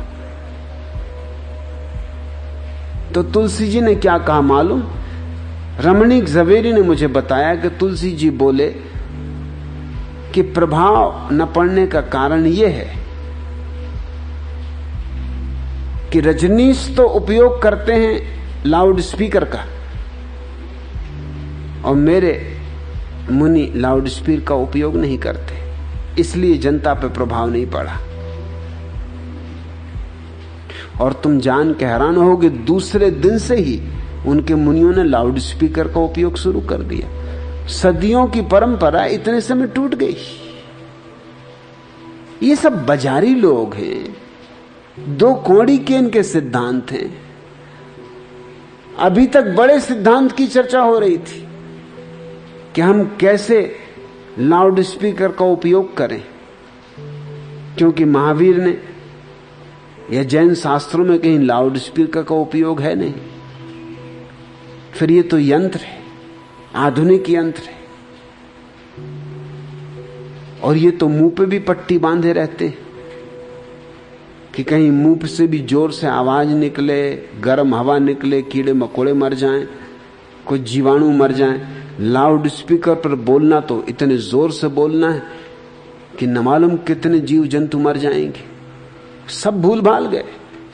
तो तुलसी जी ने क्या कहा मालूम? रमणीक झवेरी ने मुझे बताया कि तुलसी जी बोले कि प्रभाव न पड़ने का कारण यह है कि रजनीश तो उपयोग करते हैं लाउड स्पीकर का, और मेरे मुनि लाउड स्पीकर का उपयोग नहीं करते, इसलिए जनता पे प्रभाव नहीं पड़ा। और तुम जान के हैरान होगे, दूसरे दिन से ही उनके मुनियों ने लाउड स्पीकर का उपयोग शुरू कर दिया। सदियों की परंपरा इतने समय टूट गई। ये सब बाजारी लोग हैं, दो कौड़ी के इनके सिद्धांत हैं। अभी तक बड़े सिद्धांत की चर्चा हो रही थी कि हम कैसे लाउड स्पीकर का उपयोग करें, क्योंकि महावीर ने या जैन शास्त्रों में कहीं लाउड स्पीकर का उपयोग है नहीं। फिर ये तो यंत्र है, आधुनिक यंत्र है, और ये तो मुंह पे भी पट्टी बांधे रहते हैं कि कहीं मुंह से भी जोर से आवाज निकले, गर्म हवा निकले, कीड़े मकोड़े मर जाएं, कोई जीवाणु मर जाएं। लाउड स्पीकर पर बोलना तो इतने जोर से बोलना है कि न मालूम कितने जीव जंतु मर जाएंगे। सब भूल भाल गए,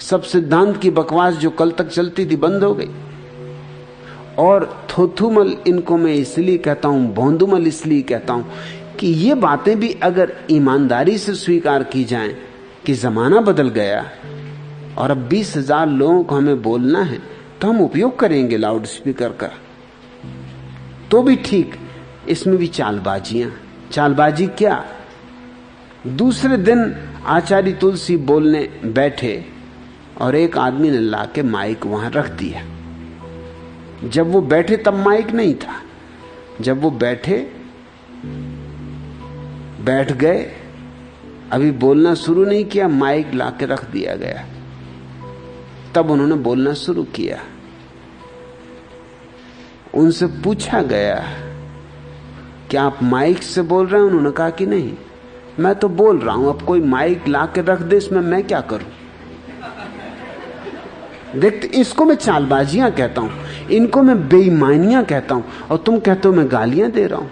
सब सिद्धांत की बकवास जो कल तक चलती थी बंद हो गई। और थोथुमल इनको मैं इसलिए कहता हूं, भोंदुमल इसलिए कहता हूं कि ये बातें भी अगर ईमानदारी से स्वीकार की जाएं कि जमाना बदल गया और अब 20,000 लोगों को हमें बोलना है, तो हम उपयोग करेंगे लाउड स्पीकर का, तो भी ठीक। इसमें भी चालबाजियां। चालबाजी क्या? दूसरे दिन आचार्य तुलसी बोलने बैठे और एक आदमी ने लाके माइक वहां रख दिया। जब वो बैठे तब माइक नहीं था, जब वो बैठ गए, अभी बोलना शुरू नहीं किया, माइक लाके रख दिया गया। तब उन्होंने बोलना शुरू किया। उनसे पूछा गया क्या आप माइक से बोल रहे हैं? उन्होंने कहा कि नहीं, मैं तो बोल रहा हूं। अब कोई माइक लाके रख दे, इसमें मैं क्या करूं? देखते, इसको मैं चालबाजियां कहता हूं, इनको मैं बेईमानियां कहता हूं, और तुम कहते हो मैं गालियां दे रहा हूं।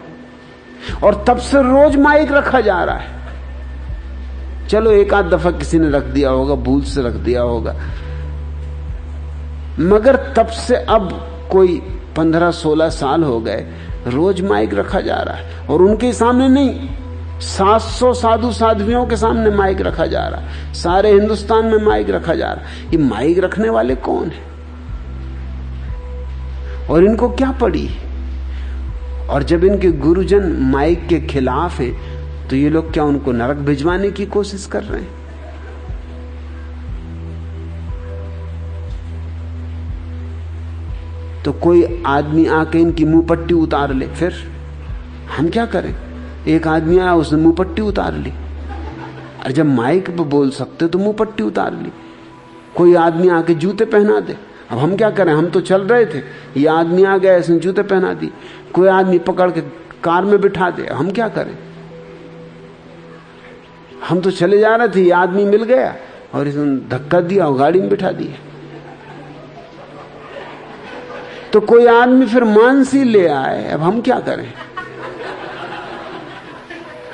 और तब से रोज माइक रखा जा रहा है। चलो एक आध दफा किसी ने रख दिया होगा, भूल से रख दिया होगा, मगर तब से अब कोई 15-16 साल हो गए, रोज माइक रखा जा रहा है। और उनके सामने नहीं, 700 साधु साध्वियों के सामने माइक रखा जा रहा है। सारे हिंदुस्तान में माइक रखा जा रहा है। ये माइक रखने वाले कौन है और इनको क्या पड़ी? और जब इनके गुरुजन माइक के खिलाफ हैं, तो ये लोग क्या उनको नरक भिजवाने की कोशिश कर रहे हैं? तो कोई आदमी आके इनकी मुंह पट्टी उतार ले, फिर हम क्या करें? एक आदमी आया, उसने मुंह पट्टी उतार ली। और जब माइक पे बोल सकते तो मुंह पट्टी उतार ली। कोई आदमी आके जूते पहना दे, अब हम क्या करें? हम तो चल रहे थे, ये आदमी आ गया, इसने जूते पहना दी। कोई आदमी पकड़ के कार में बिठा दे, हम क्या करें? हम तो चले जा रहे थे, ये आदमी मिल गया और इसने धक्का दिया और गाड़ी में बिठा दिया। तो कोई आदमी फिर मानसी ले आए, अब हम क्या करें?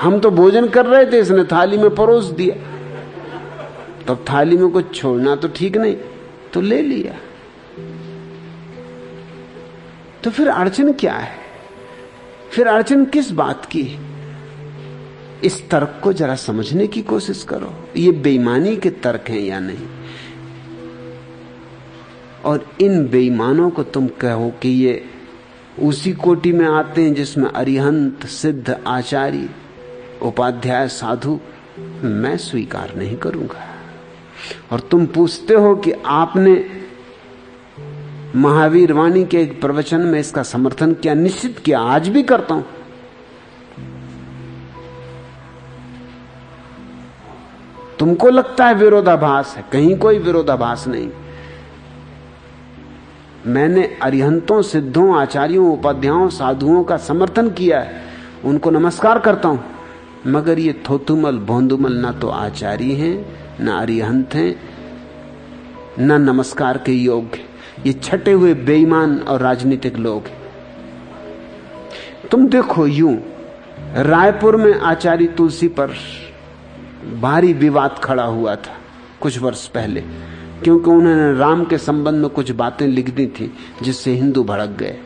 हम तो भोजन कर रहे थे, इसने थाली में परोस दिया, तब थाली में कुछ छोड़ना तो ठीक नहीं, तो ले लिया। तो फिर अड़चन क्या है? फिर अड़चन किस बात की? इस तर्क को जरा समझने की कोशिश करो, ये बेईमानी के तर्क हैं या नहीं। और इन बेईमानों को तुम कहो कि ये उसी कोटि में आते हैं जिसमें अरिहंत, सिद्ध, आचार्य, उपाध्याय, साधु, मैं स्वीकार नहीं करूंगा। और तुम पूछते हो कि आपने महावीर वाणी के एक प्रवचन में इसका समर्थन किया, निश्चित किया, आज भी करता हूं। तुमको लगता है विरोधाभास है, कहीं कोई विरोधाभास नहीं। मैंने अरिहंतों, सिद्धों, आचार्यों, उपाध्यायों, साधुओं का समर्थन किया है, उनको नमस्कार करता हूं। मगर ये थोथुमल भोंदुमल ना तो आचार्य हैं, ना अरिहंत हैं, ना नमस्कार के योग्य। ये छटे हुए बेईमान और राजनीतिक लोग हैं। तुम देखो, यूं रायपुर में आचार्य तुलसी पर भारी विवाद खड़ा हुआ था कुछ वर्ष पहले, क्योंकि उन्होंने राम के संबंध में कुछ बातें लिख दी थी जिससे हिंदू भड़क गए।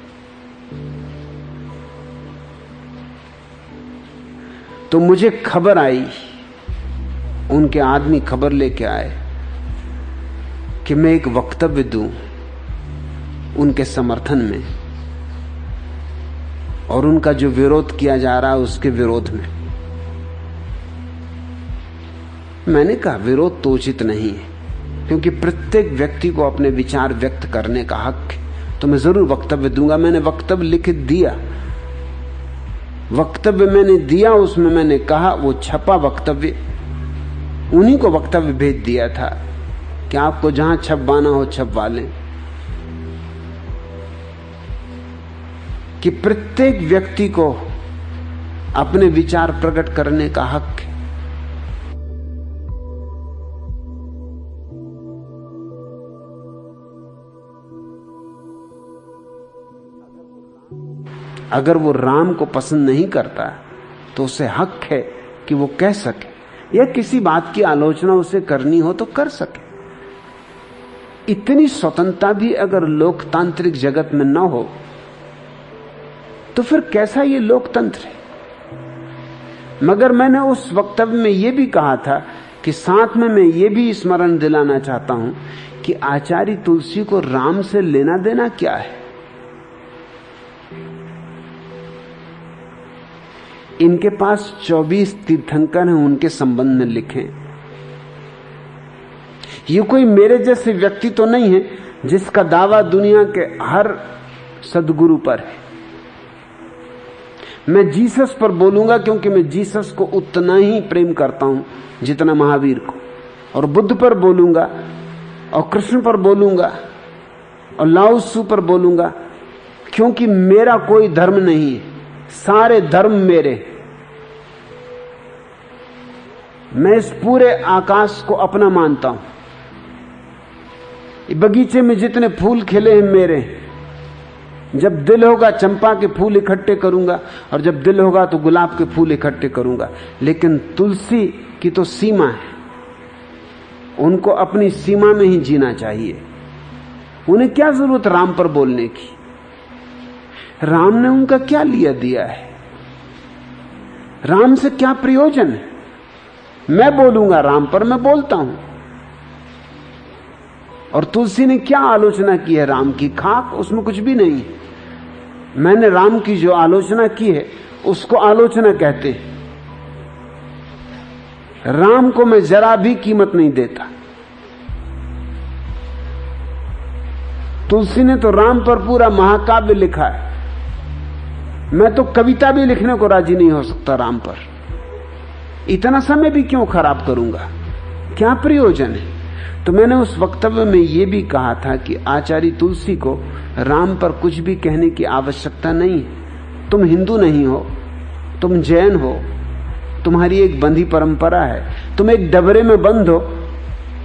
तो मुझे खबर आई, उनके आदमी खबर लेके आए कि मैं एक वक्तव्य दूं उनके समर्थन में, और उनका जो विरोध किया जा रहा है उसके विरोध में। मैंने कहा विरोध तो उचित नहीं है, क्योंकि प्रत्येक व्यक्ति को अपने विचार व्यक्त करने का हक है, तो मैं जरूर वक्तव्य दूंगा। मैंने वक्तव्य लिख दिया, वक्तव्य मैंने दिया, उसमें मैंने कहा, वो छपा वक्तव्य, उन्हीं को वक्तव्य भेज दिया था कि आपको जहां छपवाना हो छपवा लें, कि प्रत्येक व्यक्ति को अपने विचार प्रकट करने का हक है। अगर वो राम को पसंद नहीं करता तो उसे हक है कि वो कह सके, या किसी बात की आलोचना उसे करनी हो तो कर सके। इतनी स्वतंत्रता भी अगर लोकतांत्रिक जगत में न हो तो फिर कैसा ये लोकतंत्र है? मगर मैंने उस वक्तव्य में यह भी कहा था कि साथ में मैं ये भी स्मरण दिलाना चाहता हूं कि आचार्य तुलसी को राम से लेना देना क्या है। इनके पास 24 तीर्थंकर हैं, उनके संबंध में लिखें। ये कोई मेरे जैसे व्यक्ति तो नहीं है जिसका दावा दुनिया के हर सदगुरु पर है। मैं जीसस पर बोलूंगा क्योंकि मैं जीसस को उतना ही प्रेम करता हूं जितना महावीर को, और बुद्ध पर बोलूंगा और कृष्ण पर बोलूंगा और लाओ त्सु पर बोलूंगा, क्योंकि मेरा कोई धर्म नहीं है, सारे धर्म मेरे। मैं इस पूरे आकाश को अपना मानता हूं। बगीचे में जितने फूल खिले हैं मेरे। जब दिल होगा चंपा के फूल इकट्ठे करूंगा, और जब दिल होगा तो गुलाब के फूल इकट्ठे करूंगा। लेकिन तुलसी की तो सीमा है, उनको अपनी सीमा में ही जीना चाहिए। उन्हें क्या जरूरत राम पर बोलने की? राम ने उनका क्या लिया दिया है? राम से क्या प्रयोजन है? मैं बोलूंगा राम पर, मैं बोलता हूं। और तुलसी ने क्या आलोचना की है राम की? खाक, उसमें कुछ भी नहीं। मैंने राम की जो आलोचना की है उसको आलोचना कहते हैं। राम को मैं जरा भी कीमत नहीं देता। तुलसी ने तो राम पर पूरा महाकाव्य लिखा है। मैं तो कविता भी लिखने को राजी नहीं हो सकता राम पर। इतना समय भी क्यों खराब करूंगा? क्या प्रयोजन है? तो मैंने उस वक्तव्य में यह भी कहा था कि आचार्य तुलसी को राम पर कुछ भी कहने की आवश्यकता नहीं है। तुम हिंदू नहीं हो, तुम जैन हो, तुम्हारी एक बंधी परंपरा है, तुम एक डबरे में बंद हो,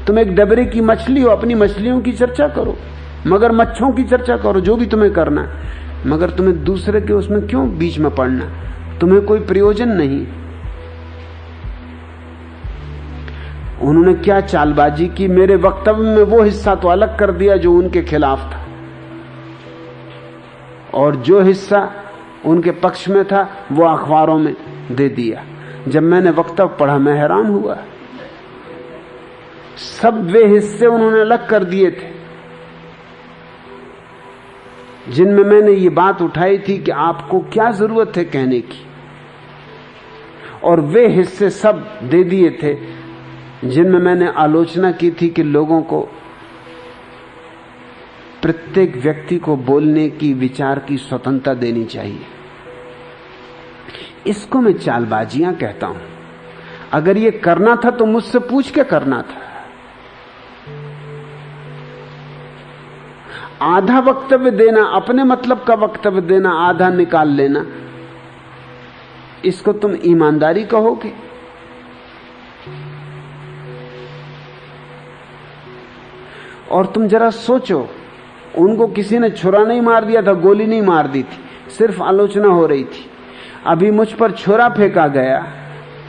तुम एक डबरे की मछली हो। अपनी मछलियों की चर्चा करो, मगर मच्छों की चर्चा करो, जो भी तुम्हें करना है। मगर तुम्हें दूसरे के उसमें क्यों बीच में पड़ना? तुम्हें कोई प्रयोजन नहीं। उन्होंने क्या चालबाजी की? मेरे वक्तव्य में वो हिस्सा तो अलग कर दिया जो उनके खिलाफ था, और जो हिस्सा उनके पक्ष में था वो अखबारों में दे दिया। जब मैंने वक्तव्य पढ़ा मैं हैरान हुआ। सब वे हिस्से उन्होंने अलग कर दिए थे जिनमें मैंने ये बात उठाई थी कि आपको क्या जरूरत है कहने की, और वे हिस्से सब दे दिए थे जिनमें मैंने आलोचना की थी कि लोगों को, प्रत्येक व्यक्ति को बोलने की, विचार की स्वतंत्रता देनी चाहिए। इसको मैं चालबाजियां कहता हूं। अगर ये करना था तो मुझसे पूछ के करना था। आधा वक्तव्य देना, अपने मतलब का वक्तव्य देना, आधा निकाल लेना, इसको तुम ईमानदारी कहोगे? और तुम जरा सोचो, उनको किसी ने छुरा नहीं मार दिया था, गोली नहीं मार दी थी, सिर्फ आलोचना हो रही थी। अभी मुझ पर छुरा फेंका गया,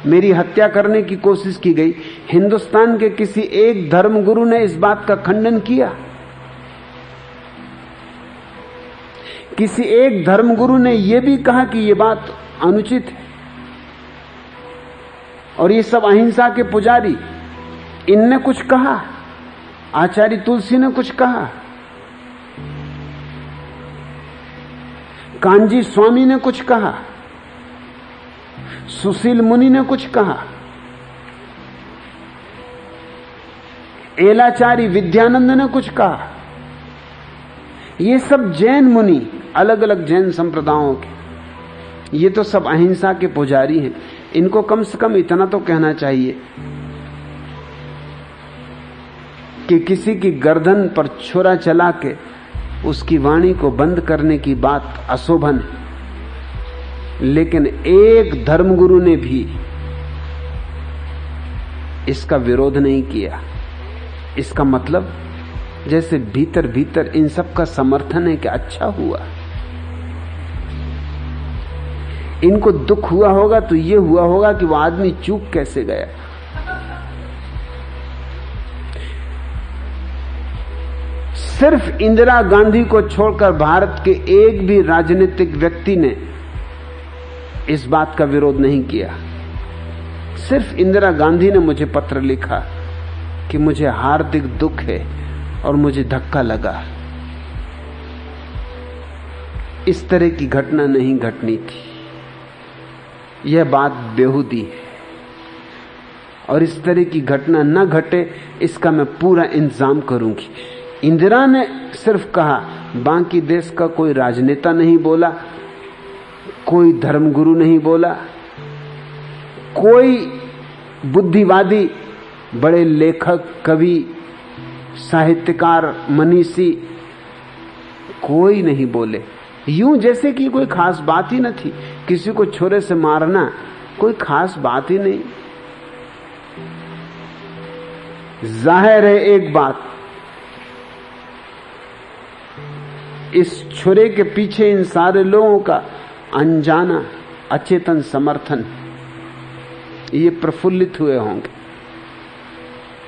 मेरी हत्या करने की कोशिश की गई। हिंदुस्तान के किसी एक धर्मगुरु ने इस बात का खंडन किया? किसी एक धर्मगुरु ने यह भी कहा कि यह बात अनुचित है? और ये सब अहिंसा के पुजारी, इनने कुछ कहा? आचार्य तुलसी ने कुछ कहा? कांजी स्वामी ने कुछ कहा? सुशील मुनि ने कुछ कहा? एलाचारी विद्यानंद ने कुछ कहा? ये सब जैन मुनि, अलग अलग जैन संप्रदायों के, ये तो सब अहिंसा के पुजारी हैं। इनको कम से कम इतना तो कहना चाहिए कि किसी की गर्दन पर छुरा चला के उसकी वाणी को बंद करने की बात अशोभन है। लेकिन एक धर्मगुरु ने भी इसका विरोध नहीं किया। इसका मतलब जैसे भीतर भीतर इन सब का समर्थन है कि अच्छा हुआ। इनको दुख हुआ होगा तो ये हुआ होगा कि वो आदमी चूक कैसे गया। सिर्फ इंदिरा गांधी को छोड़कर भारत के एक भी राजनीतिक व्यक्ति ने इस बात का विरोध नहीं किया। सिर्फ इंदिरा गांधी ने मुझे पत्र लिखा कि मुझे हार्दिक दुख है और मुझे धक्का लगा। इस तरह की घटना नहीं घटनी थी, यह बात बेहूदी है, और इस तरह की घटना न घटे इसका मैं पूरा इंतजाम करूंगी। इंदिरा ने सिर्फ कहा, बाकी देश का कोई राजनेता नहीं बोला, कोई धर्मगुरु नहीं बोला, कोई बुद्धिवादी, बड़े लेखक, कवि, साहित्यकार, मनीषी कोई नहीं बोले। यूं जैसे कि कोई खास बात ही न थी। किसी को छोरे से मारना कोई खास बात ही नहीं। जाहिर है एक बात, इस छुरे के पीछे इन सारे लोगों का अनजाना अचेतन समर्थन, ये प्रफुल्लित हुए होंगे,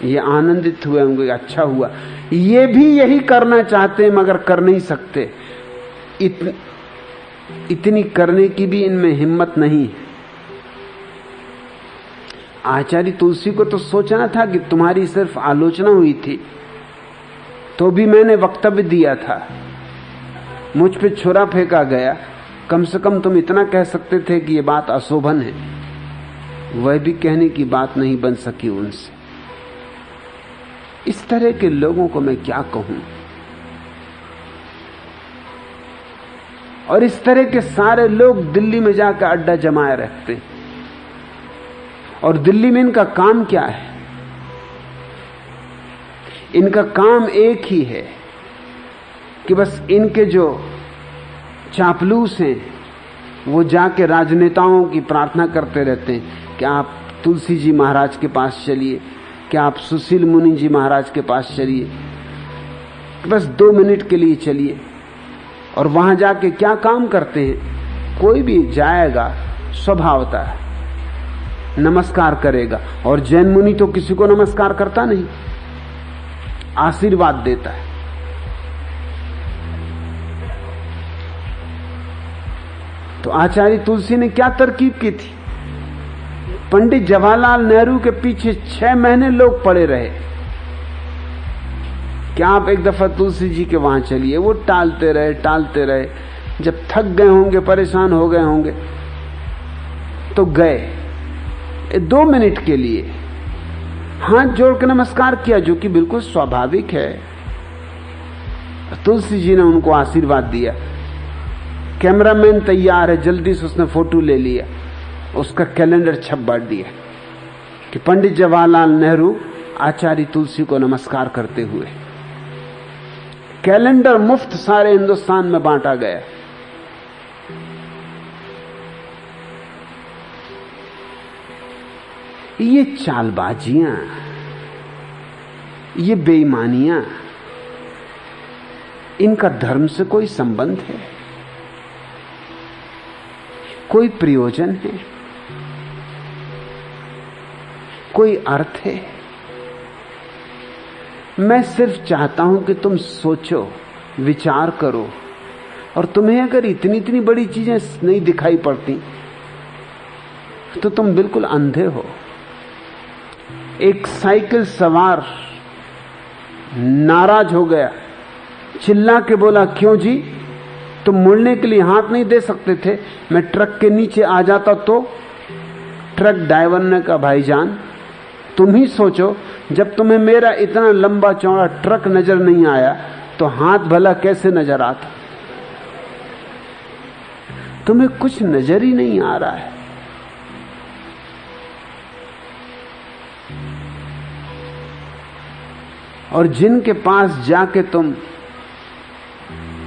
ये आनंदित हुए होंगे, अच्छा हुआ। ये भी यही करना चाहते हैं मगर कर नहीं सकते। इतनी करने की भी इनमें हिम्मत नहीं है। आचार्य तुलसी को तो सोचना था कि तुम्हारी सिर्फ आलोचना हुई थी तो भी मैंने वक्तव्य दिया था, मुझ पे छुरा फेंका गया, कम से कम तुम इतना कह सकते थे कि यह बात अशोभन है। वह भी कहने की बात नहीं बन सकी उनसे। इस तरह के लोगों को मैं क्या कहूं। और इस तरह के सारे लोग दिल्ली में जाकर अड्डा जमाए रखते हैं। और दिल्ली में इनका काम क्या है? इनका काम एक ही है कि बस इनके जो चापलूस हैं वो जाके राजनेताओं की प्रार्थना करते रहते हैं कि आप तुलसी जी महाराज के पास चलिए, कि आप सुशील मुनि जी महाराज के पास चलिए, बस 2 मिनट के लिए चलिए। और वहां जाके क्या काम करते हैं? कोई भी जाएगा स्वभावता नमस्कार करेगा, और जैन मुनि तो किसी को नमस्कार करता नहीं, आशीर्वाद देता है। तो आचार्य तुलसी ने क्या तरकीब की थी? पंडित जवाहरलाल नेहरू के पीछे 6 महीने लोग पड़े रहे कि आप एक दफा तुलसी जी के वहां चलिए। वो टालते रहे। जब थक गए होंगे, परेशान हो गए होंगे, तो गए 2 मिनट के लिए, हाथ जोड़ के नमस्कार किया, जो कि बिल्कुल स्वाभाविक है। तुलसी जी ने उनको आशीर्वाद दिया। कैमरामैन तैयार है, जल्दी से उसने फोटो ले लिया, उसका कैलेंडर छप बांट दिया कि पंडित जवाहरलाल नेहरू आचार्य तुलसी को नमस्कार करते हुए। कैलेंडर मुफ्त सारे हिंदुस्तान में बांटा गया। ये चालबाजियां, ये बेईमानियां, इनका धर्म से कोई संबंध है? कोई प्रयोजन है? कोई अर्थ है? मैं सिर्फ चाहता हूं कि तुम सोचो, विचार करो, और तुम्हें अगर इतनी इतनी बड़ी चीजें नहीं दिखाई पड़ती तो तुम बिल्कुल अंधे हो। एक साइकिल सवार नाराज हो गया, चिल्ला के बोला, क्यों जी, तुम मुड़ने के लिए हाथ नहीं दे सकते थे? मैं ट्रक के नीचे आ जाता तो? ट्रक ड्राइवर ने कहा, भाईजान तुम ही सोचो, जब तुम्हें मेरा इतना लंबा चौड़ा ट्रक नजर नहीं आया तो हाथ भला कैसे नजर आता? तुम्हें कुछ नजर ही नहीं आ रहा है। और जिनके पास जाके तुम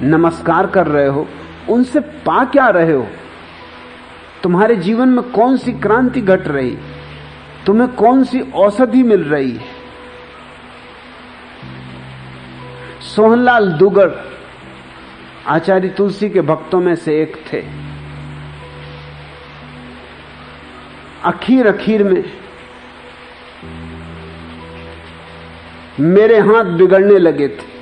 नमस्कार कर रहे हो, उनसे पा क्या रहे हो? तुम्हारे जीवन में कौन सी क्रांति घट रही? तुम्हें कौन सी औषधि मिल रही है? सोहनलाल दुगड़ आचार्य तुलसी के भक्तों में से एक थे। आखिर में मेरे हाथ बिगड़ने लगे थे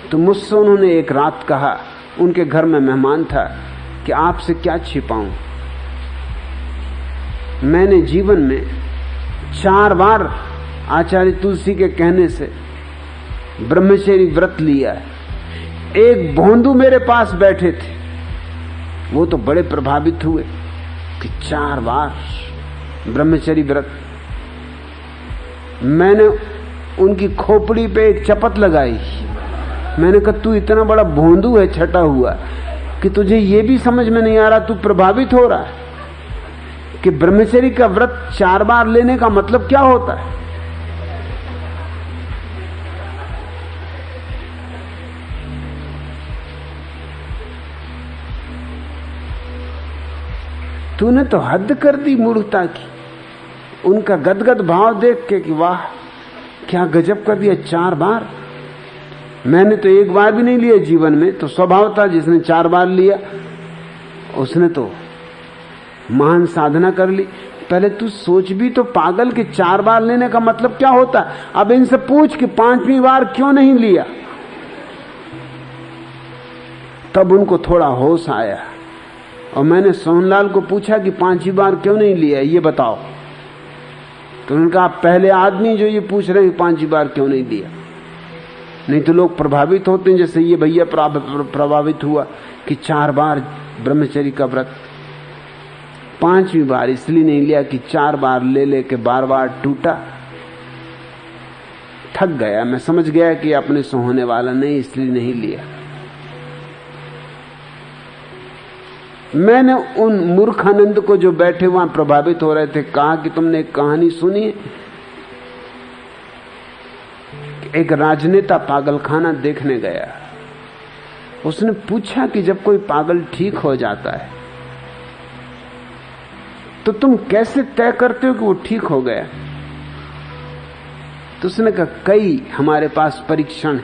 तो मुझसे उन्होंने एक रात कहा, उनके घर में मेहमान था, कि आपसे क्या छिपाऊं, मैंने जीवन में 4 बार आचार्य तुलसी के कहने से ब्रह्मचर्य व्रत लिया है। एक भोंदू मेरे पास बैठे थे, वो तो बड़े प्रभावित हुए कि 4 बार ब्रह्मचर्य व्रत। मैंने उनकी खोपड़ी पे एक चपत लगाई। मैंने कहा तू इतना बड़ा भोंदू है, छटा हुआ, कि तुझे ये भी समझ में नहीं आ रहा, तू प्रभावित हो रहा है कि ब्रह्मचर्य का व्रत 4 बार लेने का मतलब क्या होता है। तूने तो हद कर दी मूर्खता की। उनका गदगद भाव देख के कि वाह क्या गजब कर दिया, 4 बार। मैंने तो 1 बार भी नहीं लिया जीवन में, तो स्वभाव था जिसने 4 बार लिया उसने तो महान साधना कर ली। पहले तू सोच भी तो पागल कि 4 बार लेने का मतलब क्या होता है। अब इनसे पूछ कि 5वीं बार क्यों नहीं लिया। तब उनको थोड़ा होश आया और मैंने सोहनलाल को पूछा कि 5वीं बार क्यों नहीं लिया, ये बताओ। तो उन्होंने कहा पहले आदमी जो ये पूछ रहे हैं 5वीं बार क्यों नहीं लिया। नहीं तो लोग प्रभावित होते हैं, जैसे ये भैया प्रभावित हुआ कि 4 बार ब्रह्मचर्य का व्रत। 5वीं बार इसलिए नहीं लिया कि 4 बार ले लेके बार बार टूटा, थक गया। मैं समझ गया कि अपने से होने वाला नहीं, इसलिए नहीं लिया। मैंने उन मूर्खानंद को जो बैठे वहां प्रभावित हो रहे थे कहा कि तुमने एक कहानी सुनी है। एक राजनेता पागलखाना देखने गया। उसने पूछा कि जब कोई पागल ठीक हो जाता है तो तुम कैसे तय करते हो कि वो ठीक हो गया। तो उसने कहा कई हमारे पास परीक्षण है।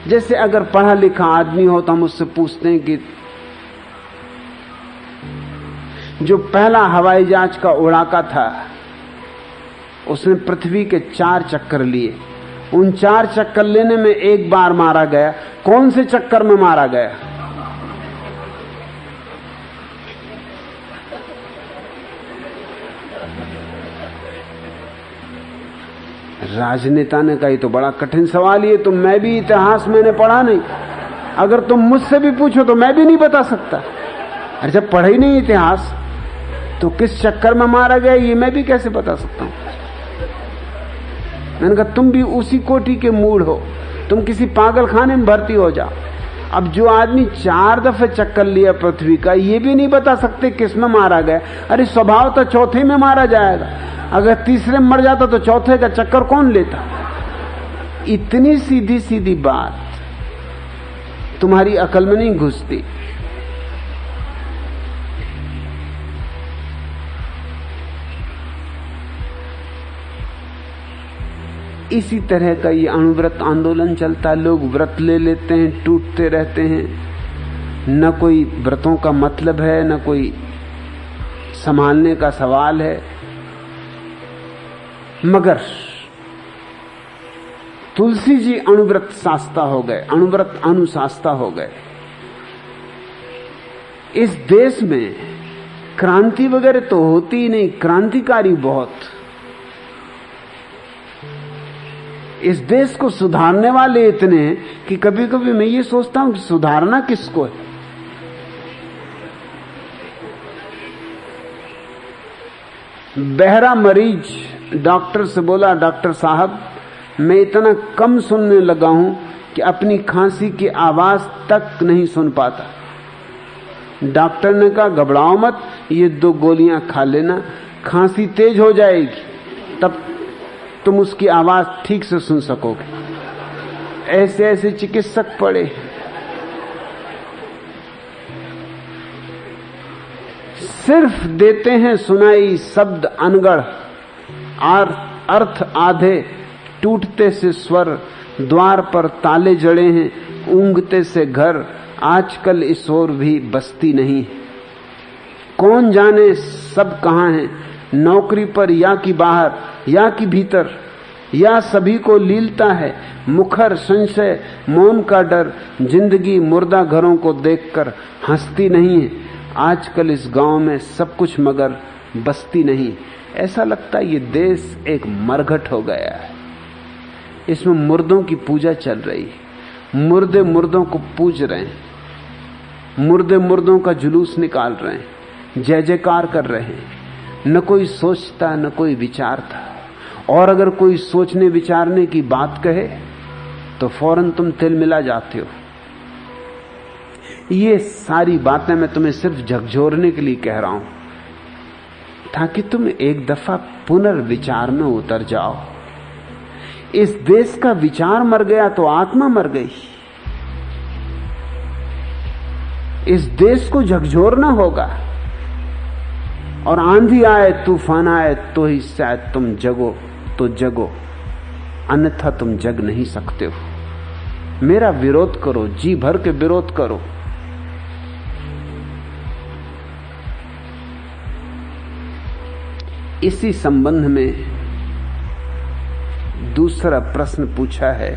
जैसे अगर पढ़ा लिखा आदमी हो तो हम उससे पूछते हैं कि जो पहला हवाई जहाज का उड़ाका था उसने पृथ्वी के 4 चक्कर लिए। उन 4 चक्कर लेने में 1 बार मारा गया, कौन से चक्कर में मारा गया। राजनेता ने कहा ये तो बड़ा कठिन सवाल है, तो मैं भी इतिहास मैंने पढ़ा नहीं, अगर तुम मुझसे भी पूछो तो मैं भी नहीं बता सकता। अरे जब पढ़ा ही नहीं इतिहास तो किस चक्कर में मारा गया ये मैं भी कैसे बता सकता हूं। मैंने कहा तुम भी उसी कोटि के मूड हो, तुम किसी पागल खाने में भर्ती हो जाओ। अब जो आदमी 4 दफे चक्कर लिया पृथ्वी का, ये भी नहीं बता सकते किस में मारा गया। अरे स्वभाव तो चौथे में मारा जाएगा, अगर तीसरे में मर जाता तो चौथे का चक्कर कौन लेता। इतनी सीधी सीधी बात तुम्हारी अकल में नहीं घुसती। इसी तरह का ये अणुव्रत आंदोलन चलता है। लोग व्रत ले लेते हैं, टूटते रहते हैं, न कोई व्रतों का मतलब है, न कोई संभालने का सवाल है। मगर तुलसी जी अणुव्रत शास्ता हो गए, अणुव्रत अनुशास्ता हो गए। इस देश में क्रांति वगैरह तो होती ही नहीं, क्रांतिकारी बहुत। इस देश को सुधारने वाले इतने हैं कि कभी कभी मैं ये सोचता हूं कि सुधारना किसको है। बहरा मरीज डॉक्टर से बोला, डॉक्टर साहब मैं इतना कम सुनने लगा हूं कि अपनी खांसी की आवाज तक नहीं सुन पाता। डॉक्टर ने कहा घबराओ मत, ये 2 गोलियां खा लेना, खांसी तेज हो जाएगी, तब तुम उसकी आवाज ठीक से सुन सकोगे। ऐसे ऐसे चिकित्सक पड़े। सिर्फ देते हैं सुनाई शब्द अनगढ़, अर्थ आधे, टूटते से स्वर, द्वार पर ताले जड़े हैं, ऊंघते से घर, आजकल इस ओर भी बस्ती नहीं। कौन जाने सब कहां हैं, नौकरी पर या कि बाहर या कि भीतर, या सभी को लीलता है मुखर संशय, मौन का डर, जिंदगी मुर्दा घरों को देखकर हंसती नहीं है। आजकल इस गांव में सब कुछ मगर बस्ती नहीं। ऐसा लगता है ये देश एक मरघट हो गया है, इसमें मुर्दों की पूजा चल रही है, मुर्दे मुर्दों को पूज रहे हैं, मुर्दे मुर्दों का जुलूस निकाल रहे हैं, जय जयकार कर रहे हैं। न कोई सोचता न कोई विचारता, और अगर कोई सोचने विचारने की बात कहे तो फौरन तुम तिलमिला जाते हो। ये सारी बातें मैं तुम्हें सिर्फ झकझोरने के लिए कह रहा हूं, ताकि तुम एक दफा पुनर्विचार में उतर जाओ। इस देश का विचार मर गया तो आत्मा मर गई। इस देश को झकझोरना होगा, और आंधी आए तूफान आए तो ही शायद तुम जगो, तो जगो, अन्यथा तुम जग नहीं सकते हो। मेरा विरोध करो, जी भर के विरोध करो। इसी संबंध में दूसरा प्रश्न पूछा है,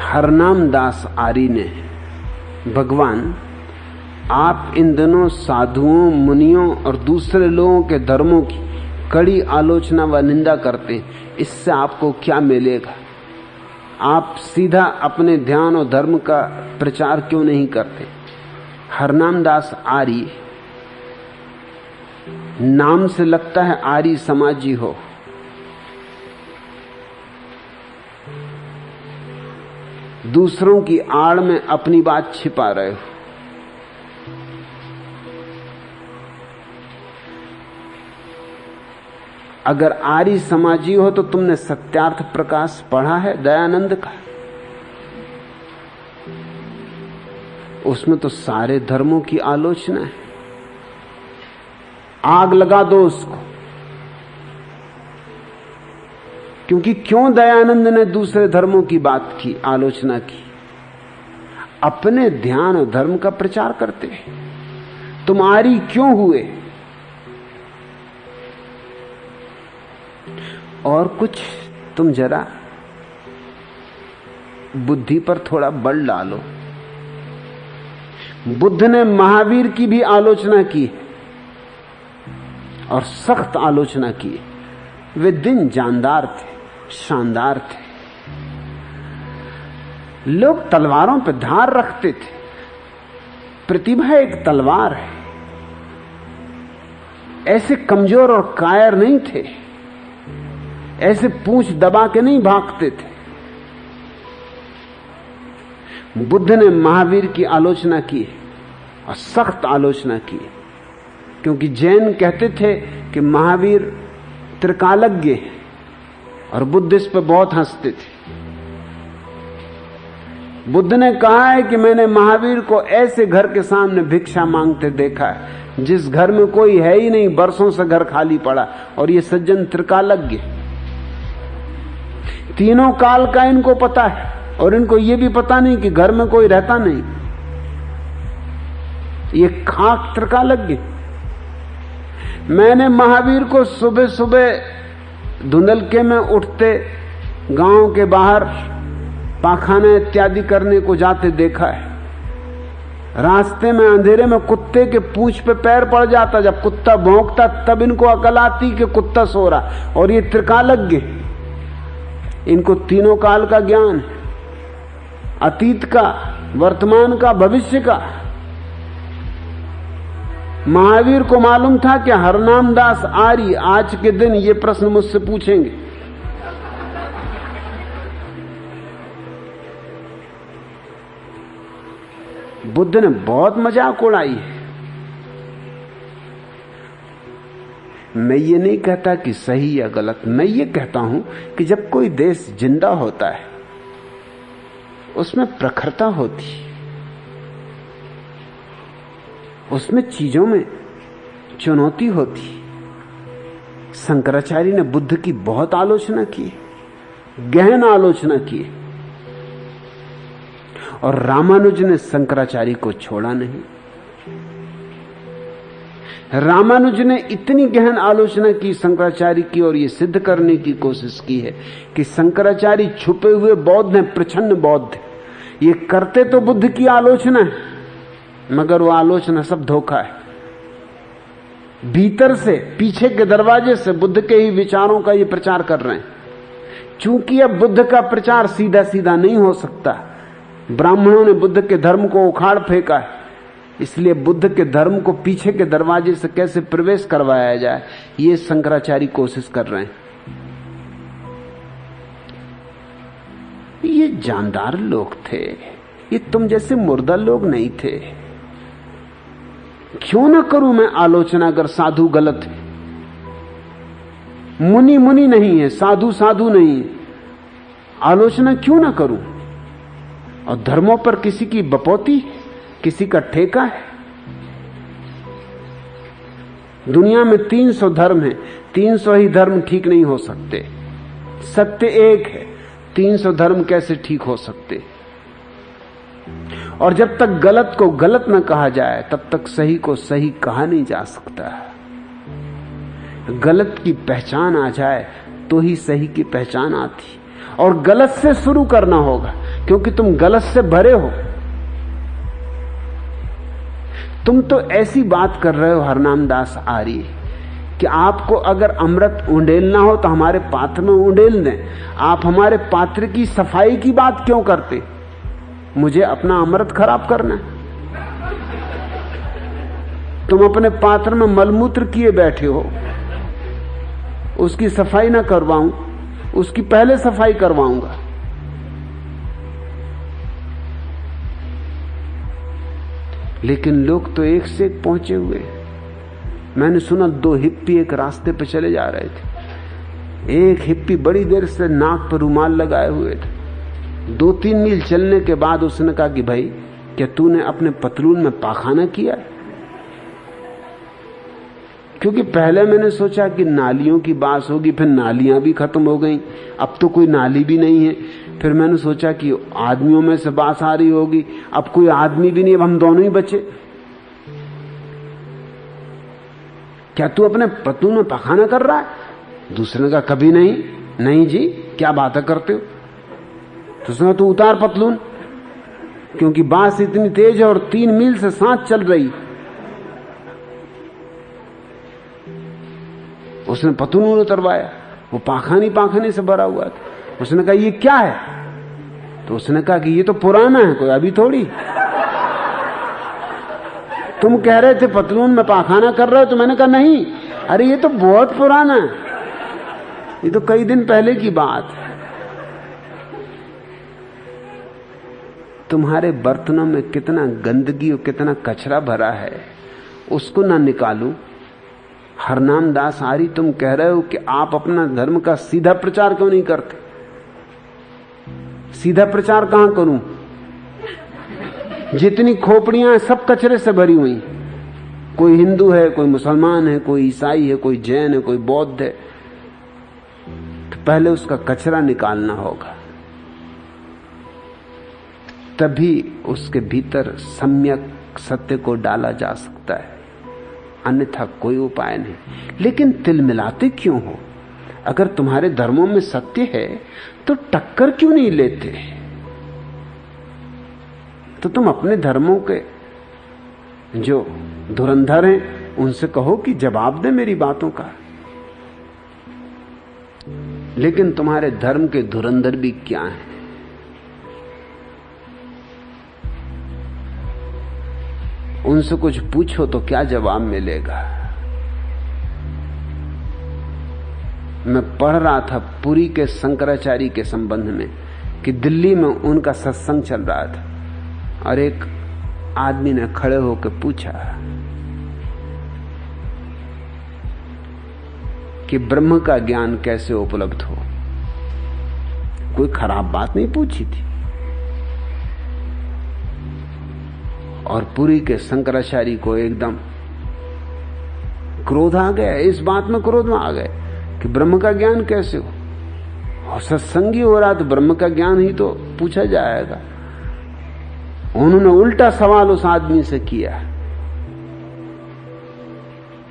हरनाम दास आर्य ने, भगवान आप इन दिनों साधुओं, मुनियों और दूसरे लोगों के धर्मों की कड़ी आलोचना व निंदा करते हैं, इससे आपको क्या मिलेगा? आप सीधा अपने ध्यान और धर्म का प्रचार क्यों नहीं करते? हरनाम दास आर्य, नाम से लगता है आर्य समाजी हो, दूसरों की आड़ में अपनी बात छिपा रहे हो। अगर आर्य समाजी हो तो तुमने सत्यार्थ प्रकाश पढ़ा है दयानंद का? उसमें तो सारे धर्मों की आलोचना है। आग लगा दो उसको, क्योंकि क्यों दयानंद ने दूसरे धर्मों की बात की, आलोचना की? अपने ध्यान और धर्म का प्रचार करते। तुम आर्य क्यों हुए? और कुछ तुम जरा बुद्धि पर थोड़ा बल डालो। बुद्ध ने महावीर की भी आलोचना की और सख्त आलोचना की। वे दिन जानदार थे, शानदार थे। लोग तलवारों पर धार रखते थे। प्रतिभा एक तलवार है। ऐसे कमजोर और कायर नहीं थे, ऐसे पूंछ दबा के नहीं भागते थे। बुद्ध ने महावीर की आलोचना की और सख्त आलोचना की, क्योंकि जैन कहते थे कि महावीर त्रिकालज्ञ है और बुद्ध इस पर बहुत हंसते थे। बुद्ध ने कहा है कि मैंने महावीर को ऐसे घर के सामने भिक्षा मांगते देखा है जिस घर में कोई है ही नहीं, बरसों से घर खाली पड़ा, और ये सज्जन त्रिकालज्ञ, तीनों काल का इनको पता है, और इनको ये भी पता नहीं कि घर में कोई रहता नहीं। ये खाक त्रिकालज्ञ। मैंने महावीर को सुबह सुबह धुंधलके में उठते गांव के बाहर पाखाना इत्यादि करने को जाते देखा है। रास्ते में अंधेरे में कुत्ते के पूंछ पे पैर पड़ जाता, जब कुत्ता भौंकता तब इनको अकल आती कि कुत्ता सो रहा। और ये त्रिकालज्ञ, इनको तीनों काल का ज्ञान है, अतीत का, वर्तमान का, भविष्य का। महावीर को मालूम था कि हरनाम दास आर्य आज के दिन ये प्रश्न मुझसे पूछेंगे। बुद्ध ने बहुत मजाक उड़ाई है। मैं ये नहीं कहता कि सही या गलत, मैं ये कहता हूं कि जब कोई देश जिंदा होता है उसमें प्रखरता होती, उसमें चीजों में चुनौती होती। शंकराचार्य ने बुद्ध की बहुत आलोचना की, गहन आलोचना की, और रामानुज ने शंकराचार्य को छोड़ा नहीं। रामानुज ने इतनी गहन आलोचना की शंकराचार्य की और ये सिद्ध करने की कोशिश की है कि शंकराचार्य छुपे हुए बौद्ध हैं, प्रच्छन्न बौद्ध, ये करते तो बुद्ध की आलोचना है, मगर वो आलोचना सब धोखा है। भीतर से, पीछे के दरवाजे से बुद्ध के ही विचारों का ये प्रचार कर रहे हैं। चूंकि अब बुद्ध का प्रचार सीधा सीधा नहीं हो सकता, ब्राह्मणों ने बुद्ध के धर्म को उखाड़ फेंका है, इसलिए बुद्ध के धर्म को पीछे के दरवाजे से कैसे प्रवेश करवाया जाए, ये शंकराचार्य कोशिश कर रहे हैं। ये जानदार लोग थे, ये तुम जैसे मुर्दा लोग नहीं थे। क्यों ना करूं मैं आलोचना अगर साधु गलत है? मुनि मुनि नहीं है, साधु साधु नहीं है, आलोचना क्यों ना करूं? और धर्मों पर किसी की बपौती, किसी का ठेका है? दुनिया में 300 धर्म है, 300 ही धर्म ठीक नहीं हो सकते। सत्य एक है, 300 धर्म कैसे ठीक हो सकते? और जब तक गलत को गलत न कहा जाए तब तक सही को सही कहा नहीं जा सकता। गलत की पहचान आ जाए तो ही सही की पहचान आती। और गलत से शुरू करना होगा, क्योंकि तुम गलत से भरे हो। तुम तो ऐसी बात कर रहे हो हरनाम दास आर्य कि आपको अगर अमृत उंडेलना हो तो हमारे पात्र में उंडेल दें। आप हमारे पात्र की सफाई की बात क्यों करते? मुझे अपना अमृत खराब करना है? तुम अपने पात्र में मलमूत्र किए बैठे हो, उसकी सफाई ना करवाऊं, उसकी पहले सफाई करवाऊंगा। लेकिन लोग तो एक से एक पहुंचे हुए। मैंने सुना 2 हिप्पी एक रास्ते पे चले जा रहे थे। एक हिप्पी बड़ी देर से नाक पर रुमाल लगाए हुए थे। 2-3 मील चलने के बाद उसने कहा कि भाई, क्या तूने अपने पतलून में पाखाना किया? क्योंकि पहले मैंने सोचा कि नालियों की बात होगी, फिर नालियां भी खत्म हो गई, अब तो कोई नाली भी नहीं है। फिर मैंने सोचा कि आदमियों में से बात आ रही होगी, अब कोई आदमी भी नहीं, अब हम दोनों ही बचे। क्या तू अपने पतलून में पाखाना कर रहा है? दूसरे ने कहा कभी नहीं। नहीं जी, क्या बातें करते हो? तो उसने कहा तू उतार पतलून, क्योंकि बांस इतनी तेज है और 3 मील से सांस चल रही। उसने पतलून उतरवाया, वो पाखानी से भरा हुआ था। उसने कहा ये क्या है? तो उसने कहा कि ये तो पुराना है, कोई अभी थोड़ी। तुम कह रहे थे पतलून में पाखाना कर रहे हो, तो मैंने कहा नहीं, अरे ये तो बहुत पुराना है, ये तो कई दिन पहले की बात है। तुम्हारे बर्तनों में कितना गंदगी और कितना कचरा भरा है, उसको ना निकालूं? हरनाम दास आर्य, तुम कह रहे हो कि आप अपना धर्म का सीधा प्रचार क्यों नहीं करते? सीधा प्रचार कहां करूं? जितनी खोपड़ियां सब कचरे से भरी हुई। कोई हिंदू है, कोई मुसलमान है, कोई ईसाई है, कोई जैन है, कोई बौद्ध है। तो पहले उसका कचरा निकालना होगा, तभी उसके भीतर सम्यक सत्य को डाला जा सकता है, अन्यथा कोई उपाय नहीं। लेकिन तिल मिलाते क्यों हो? अगर तुम्हारे धर्मों में सत्य है तो टक्कर क्यों नहीं लेते? तो तुम अपने धर्मों के जो धुरंधर हैं उनसे कहो कि जवाब दे मेरी बातों का। लेकिन तुम्हारे धर्म के धुरंधर भी क्या हैं? उनसे कुछ पूछो तो क्या जवाब मिलेगा? मैं पढ़ रहा था पुरी के शंकराचार्य के संबंध में कि दिल्ली में उनका सत्संग चल रहा था और एक आदमी ने खड़े होकर पूछा कि ब्रह्म का ज्ञान कैसे उपलब्ध हो। कोई खराब बात नहीं पूछी थी। और पुरी के शंकराचार्य को एकदम क्रोध आ गया। इस बात में क्रोध में आ गए कि ब्रह्म का ज्ञान कैसे हो, और सत्संगी हो रहा तो ब्रह्म का ज्ञान ही तो पूछा जाएगा। उन्होंने उल्टा सवाल उस आदमी से किया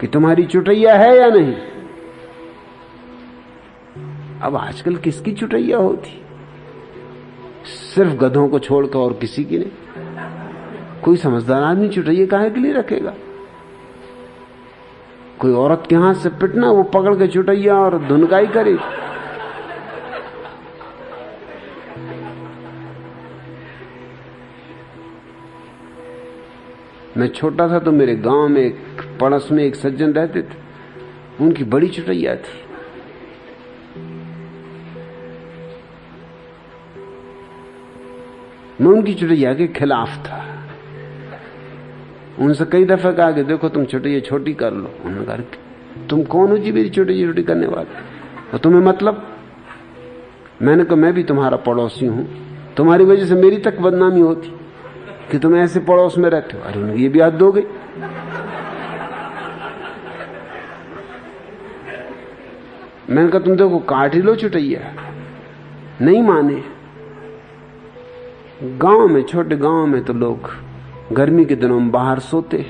कि तुम्हारी चुटैया है या नहीं। अब आजकल किसकी चुटैया होती? सिर्फ गधों को छोड़कर और किसी की नहीं। कोई समझदार आदमी चुटैया काहे के लिए रखेगा? कोई औरत के हाथ से पिटना, वो पकड़ के चुटैया और धुनकाई करे। मैं छोटा था तो मेरे गांव में एक पड़ोस में एक सज्जन रहते थे, उनकी बड़ी चुटैया थी। मैं उनकी चुटैया के खिलाफ था। उनसे कई दफा कहा कि देखो तुम चुटैया छोटी कर लो। उन्होंने कहा तुम कौन हो जी मेरी चुटैया छोटी करने वाले, और तुम्हें मतलब? मैंने कहा मैं भी तुम्हारा पड़ोसी हूं, तुम्हारी वजह से मेरी तक बदनामी होती कि तुम ऐसे पड़ोस में रहते हो। अरे उनकी ये भी हद हो गई। मैंने कहा तुम देखो काट ही लो चुटैया। नहीं माने। गांव में, छोटे गांव में तो लोग गर्मी के दिनों में बाहर सोते।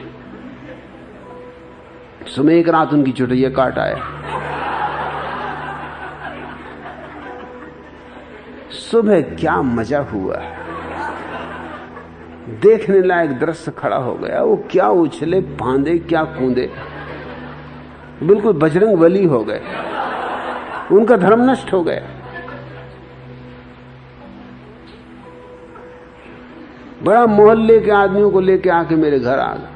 सुबह एक रात उनकी चुटैया काट आया। सुबह क्या मजा हुआ, देखने लायक दृश्य खड़ा हो गया। वो क्या उछले फांदे, क्या कूदे, बिल्कुल बजरंग बली हो गए। उनका धर्म नष्ट हो गया। बड़ा मोहल्ले के आदमियों को लेके आके मेरे घर आ गए।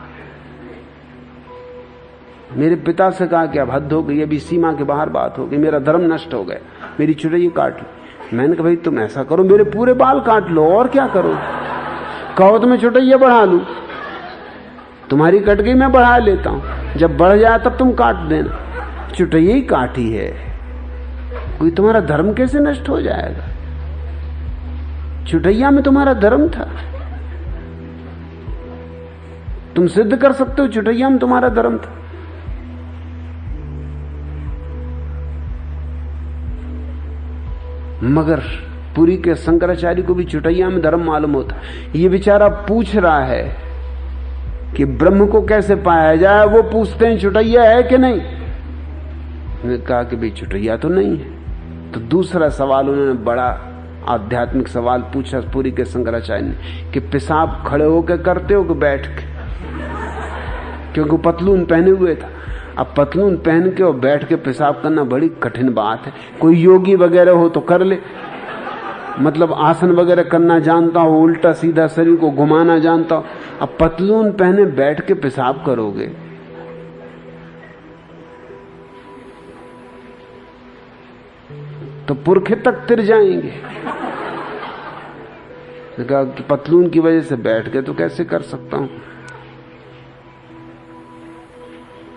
मेरे पिता से कहा कि अब हद हो गई, अभी सीमा के बाहर बात हो गई, मेरा धर्म नष्ट हो गया, मेरी चुटैया काट ली। मैंने कहा भाई तुम ऐसा करो, मेरे पूरे बाल काट लो, और क्या करो? कहो तो मैं चुटैया बढ़ा लूं। तुम्हारी कट गई, मैं बढ़ा लेता हूं, जब बढ़ जाए तब तुम काट देना। चुटैया ही काटी है, कोई तुम्हारा धर्म कैसे नष्ट हो जाएगा? चुटैया में तुम्हारा धर्म था, तुम सिद्ध कर सकते हो चुटैया में तुम्हारा धर्म था। मगर पुरी के शंकराचार्य को भी चुटैया में धर्म मालूम होता। ये बेचारा पूछ रहा है कि ब्रह्म को कैसे पाया जाए, वो पूछते हैं चुटैया है कि नहीं। मैंने कहा कि भाई चुटैया तो नहीं है। तो दूसरा सवाल उन्होंने बड़ा आध्यात्मिक सवाल पूछा पुरी के शंकराचार्य ने कि पेशाब खड़े होकर करते हो कि बैठ के? क्योंकि पतलून पहने हुए था। अब पतलून पहन के और बैठ के पेशाब करना बड़ी कठिन बात है। कोई योगी वगैरह हो तो कर ले, मतलब आसन वगैरह करना जानता हो, उल्टा सीधा शरीर को घुमाना जानता हो। अब पतलून पहने बैठ के पेशाब करोगे तो पुरखे तक तिर जाएंगे। कहा कि पतलून की वजह से बैठ के तो कैसे कर सकता हूं?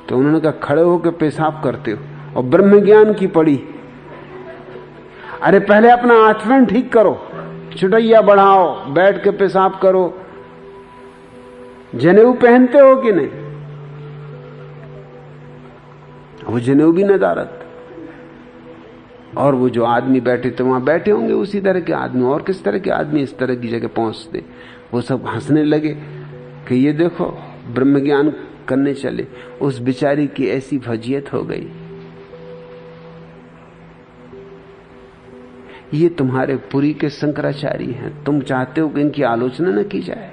तो उन्होंने कहा खड़े होकर पेशाब करते हो और ब्रह्म ज्ञान की पड़ी। अरे पहले अपना आचरण ठीक करो, चुटैया बढ़ाओ, बैठ के पेशाब करो। जनेऊ पहनते हो कि नहीं? वो जनेऊ भी नदारत। और वो जो आदमी बैठे थे वहां बैठे होंगे उसी तरह के आदमी, और किस तरह के आदमी इस तरह की जगह पहुंचते? वो सब हंसने लगे कि ये देखो ब्रह्म ज्ञान करने चले। उस बिचारी की ऐसी फजीयत हो गई। ये तुम्हारे पुरी के शंकराचार्य हैं, तुम चाहते हो कि इनकी आलोचना न की जाए?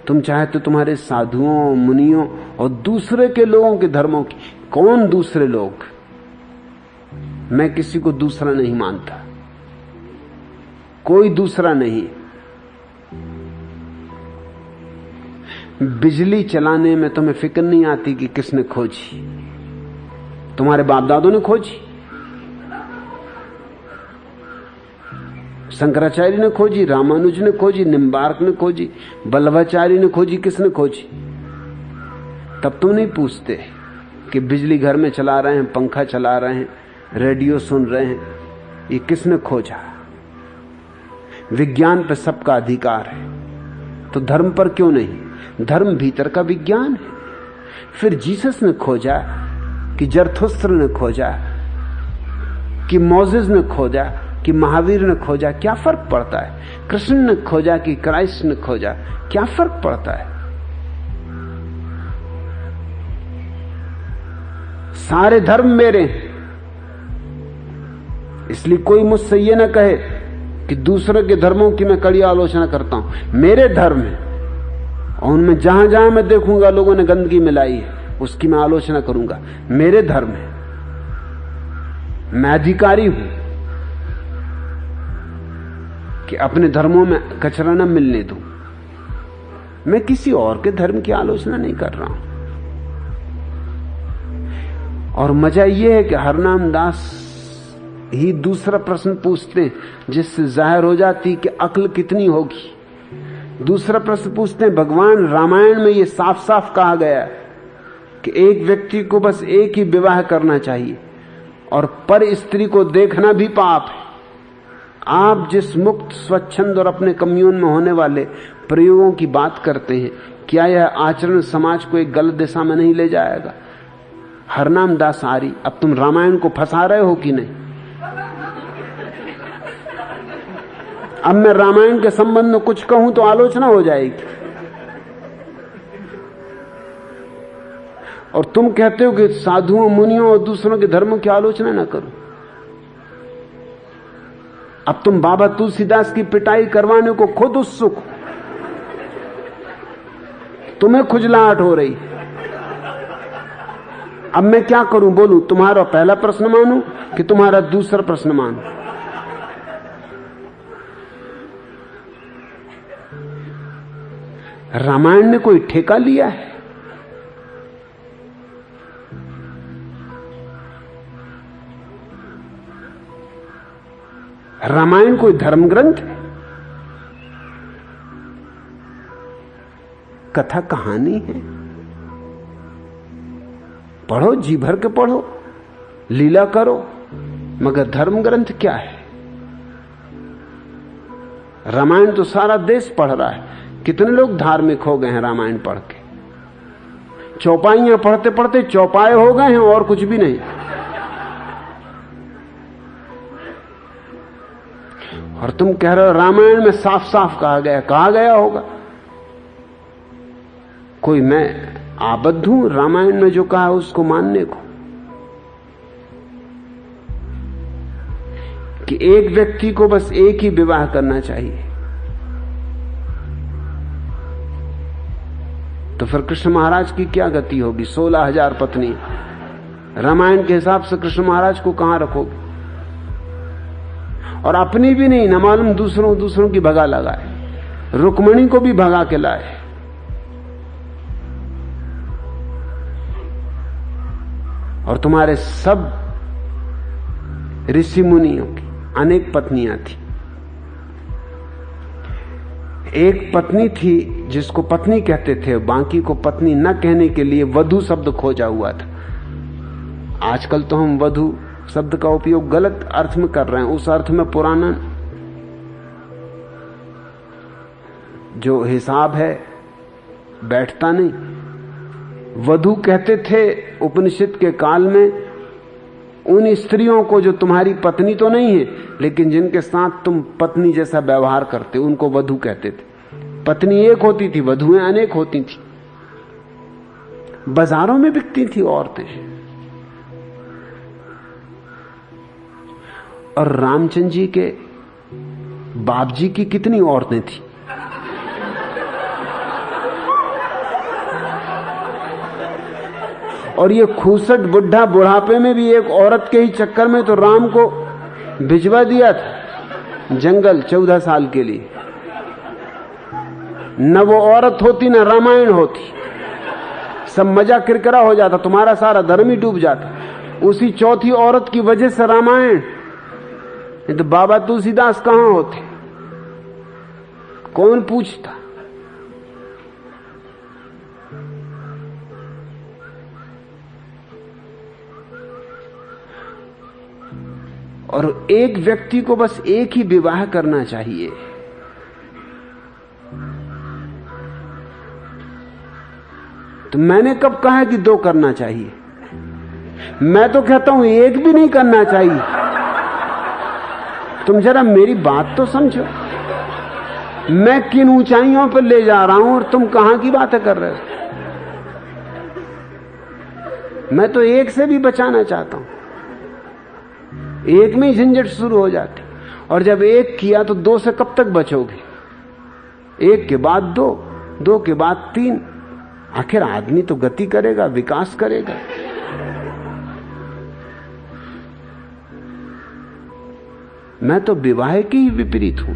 तुम चाहते हो तुम्हारे साधुओं, मुनियों और दूसरे के लोगों के धर्मों की? कौन दूसरे लोग? मैं किसी को दूसरा नहीं मानता, कोई दूसरा नहीं। बिजली चलाने में तुम्हें फिक्र नहीं आती कि किसने खोजी? तुम्हारे बाप दादों ने खोजी, शंकराचार्य ने खोजी, रामानुज ने खोजी, निम्बार्क ने खोजी, वल्लभाचार्य ने खोजी। किसने खोजी? तब तुम नहीं पूछते कि बिजली घर में चला रहे हैं, पंखा चला रहे हैं, रेडियो सुन रहे हैं, ये किसने खोजा? विज्ञान पर सबका अधिकार है, तो धर्म पर क्यों नहीं? धर्म भीतर का विज्ञान है। फिर जीसस ने खोजा कि जरथुस्त्र ने खोजा कि मोसेस ने खोजा कि महावीर ने खोजा, क्या फर्क पड़ता है? कृष्ण ने खोजा कि क्राइस्ट ने खोजा, क्या फर्क पड़ता है? सारे धर्म मेरे हैं। इसलिए कोई मुझसे ये ना कहे कि दूसरे के धर्मों की मैं कड़ी आलोचना करता हूं। मेरे धर्म है और उनमें जहां जहां मैं देखूंगा लोगों ने गंदगी मिलाई है, उसकी मैं आलोचना करूंगा। मेरे धर्म है, मैं अधिकारी हूं कि अपने धर्मों में कचरा न मिलने दूं। मैं किसी और के धर्म की आलोचना नहीं कर रहा हूं। और मजा यह है कि हरनाम दास ही दूसरा प्रश्न पूछते हैं जिससे जाहिर हो जाती कि अक्ल कितनी होगी। दूसरा प्रश्न पूछते हैं, भगवान रामायण में यह साफ साफ कहा गया है कि एक व्यक्ति को बस एक ही विवाह करना चाहिए और पर स्त्री को देखना भी पाप है। आप जिस मुक्त, स्वच्छंद और अपने कम्यून में होने वाले प्रयोगों की बात करते हैं, क्या यह आचरण समाज को एक गलत दिशा में नहीं ले जाएगा? हरनाम दास आर्य, अब तुम रामायण को फंसा रहे हो कि नहीं? अब मैं रामायण के संबंध में कुछ कहूं तो आलोचना हो जाएगी, और तुम कहते हो कि साधुओं, मुनियों और दूसरों के धर्मों की आलोचना ना करो। अब तुम बाबा तुलसीदास की पिटाई करवाने को खुद उत्सुक हो, तुम्हें खुजलाहट हो रही। अब मैं क्या करूं? बोलूं तुम्हारा पहला प्रश्न मानूं कि तुम्हारा दूसरा प्रश्न मानूं? रामायण ने कोई ठेका लिया है? रामायण कोई धर्म ग्रंथ है? कथा कहानी है, पढ़ो, जी भर के पढ़ो, लीला करो, मगर धर्म ग्रंथ क्या है? रामायण तो सारा देश पढ़ रहा है। कितने लोग धार्मिक हो गए हैं रामायण पढ़ के। चौपाइयां पढ़ते पढ़ते चौपाए हो गए हैं और कुछ भी नहीं। और तुम कह रहे हो रामायण में साफ साफ कहा गया। कहा गया होगा, कोई मैं आबद्ध हूं रामायण में जो कहा है उसको मानने को, कि एक व्यक्ति को बस एक ही विवाह करना चाहिए। तो फिर कृष्ण महाराज की क्या गति होगी? 16,000 पत्नी। रामायण के हिसाब से कृष्ण महाराज को कहां रखोगे? और अपनी भी नहीं, न मालूम दूसरों की भगा लगाए, रुक्मणी को भी भगा के लाए। और तुम्हारे सब ऋषि मुनियों की अनेक पत्नियां थी। एक पत्नी थी जिसको पत्नी कहते थे, बाकी को पत्नी न कहने के लिए वधू शब्द खोजा हुआ था। आजकल तो हम वधू शब्द का उपयोग गलत अर्थ में कर रहे हैं। उस अर्थ में पुराना जो हिसाब है बैठता नहीं। वधू कहते थे उपनिषद के काल में उन स्त्रियों को जो तुम्हारी पत्नी तो नहीं है लेकिन जिनके साथ तुम पत्नी जैसा व्यवहार करते, उनको वधू कहते थे। पत्नी एक होती थी, वधुएं अनेक होती थी। बाजारों में बिकती थी औरतें। और रामचंद्र जी के बाप जी की कितनी औरतें थी। और ये खूसट बुढ़ा बुढ़ापे में भी एक औरत के ही चक्कर में तो राम को भिजवा दिया था जंगल 14 साल के लिए। न वो औरत होती न रामायण होती, सब मजा किरकिरा हो जाता, तुम्हारा सारा धर्म ही डूब जाता। उसी चौथी औरत की वजह से रामायण। तो बाबा तुलसीदास कहां होते? कौन पूछता? और एक व्यक्ति को बस एक ही विवाह करना चाहिए। तो मैंने कब कहा कि 2 करना चाहिए? मैं तो कहता हूं एक भी नहीं करना चाहिए। तुम जरा मेरी बात तो समझो। मैं किन ऊंचाइयों पर ले जा रहा हूं और तुम कहां की बातें कर रहे हो। मैं तो एक से भी बचाना चाहता हूं। एक में ही झंझट शुरू हो जाती। और जब एक किया तो दो से कब तक बचोगे? एक के बाद दो, दो के बाद तीन। आखिर आदमी तो गति करेगा, विकास करेगा। मैं तो विवाह की ही विपरीत हूं।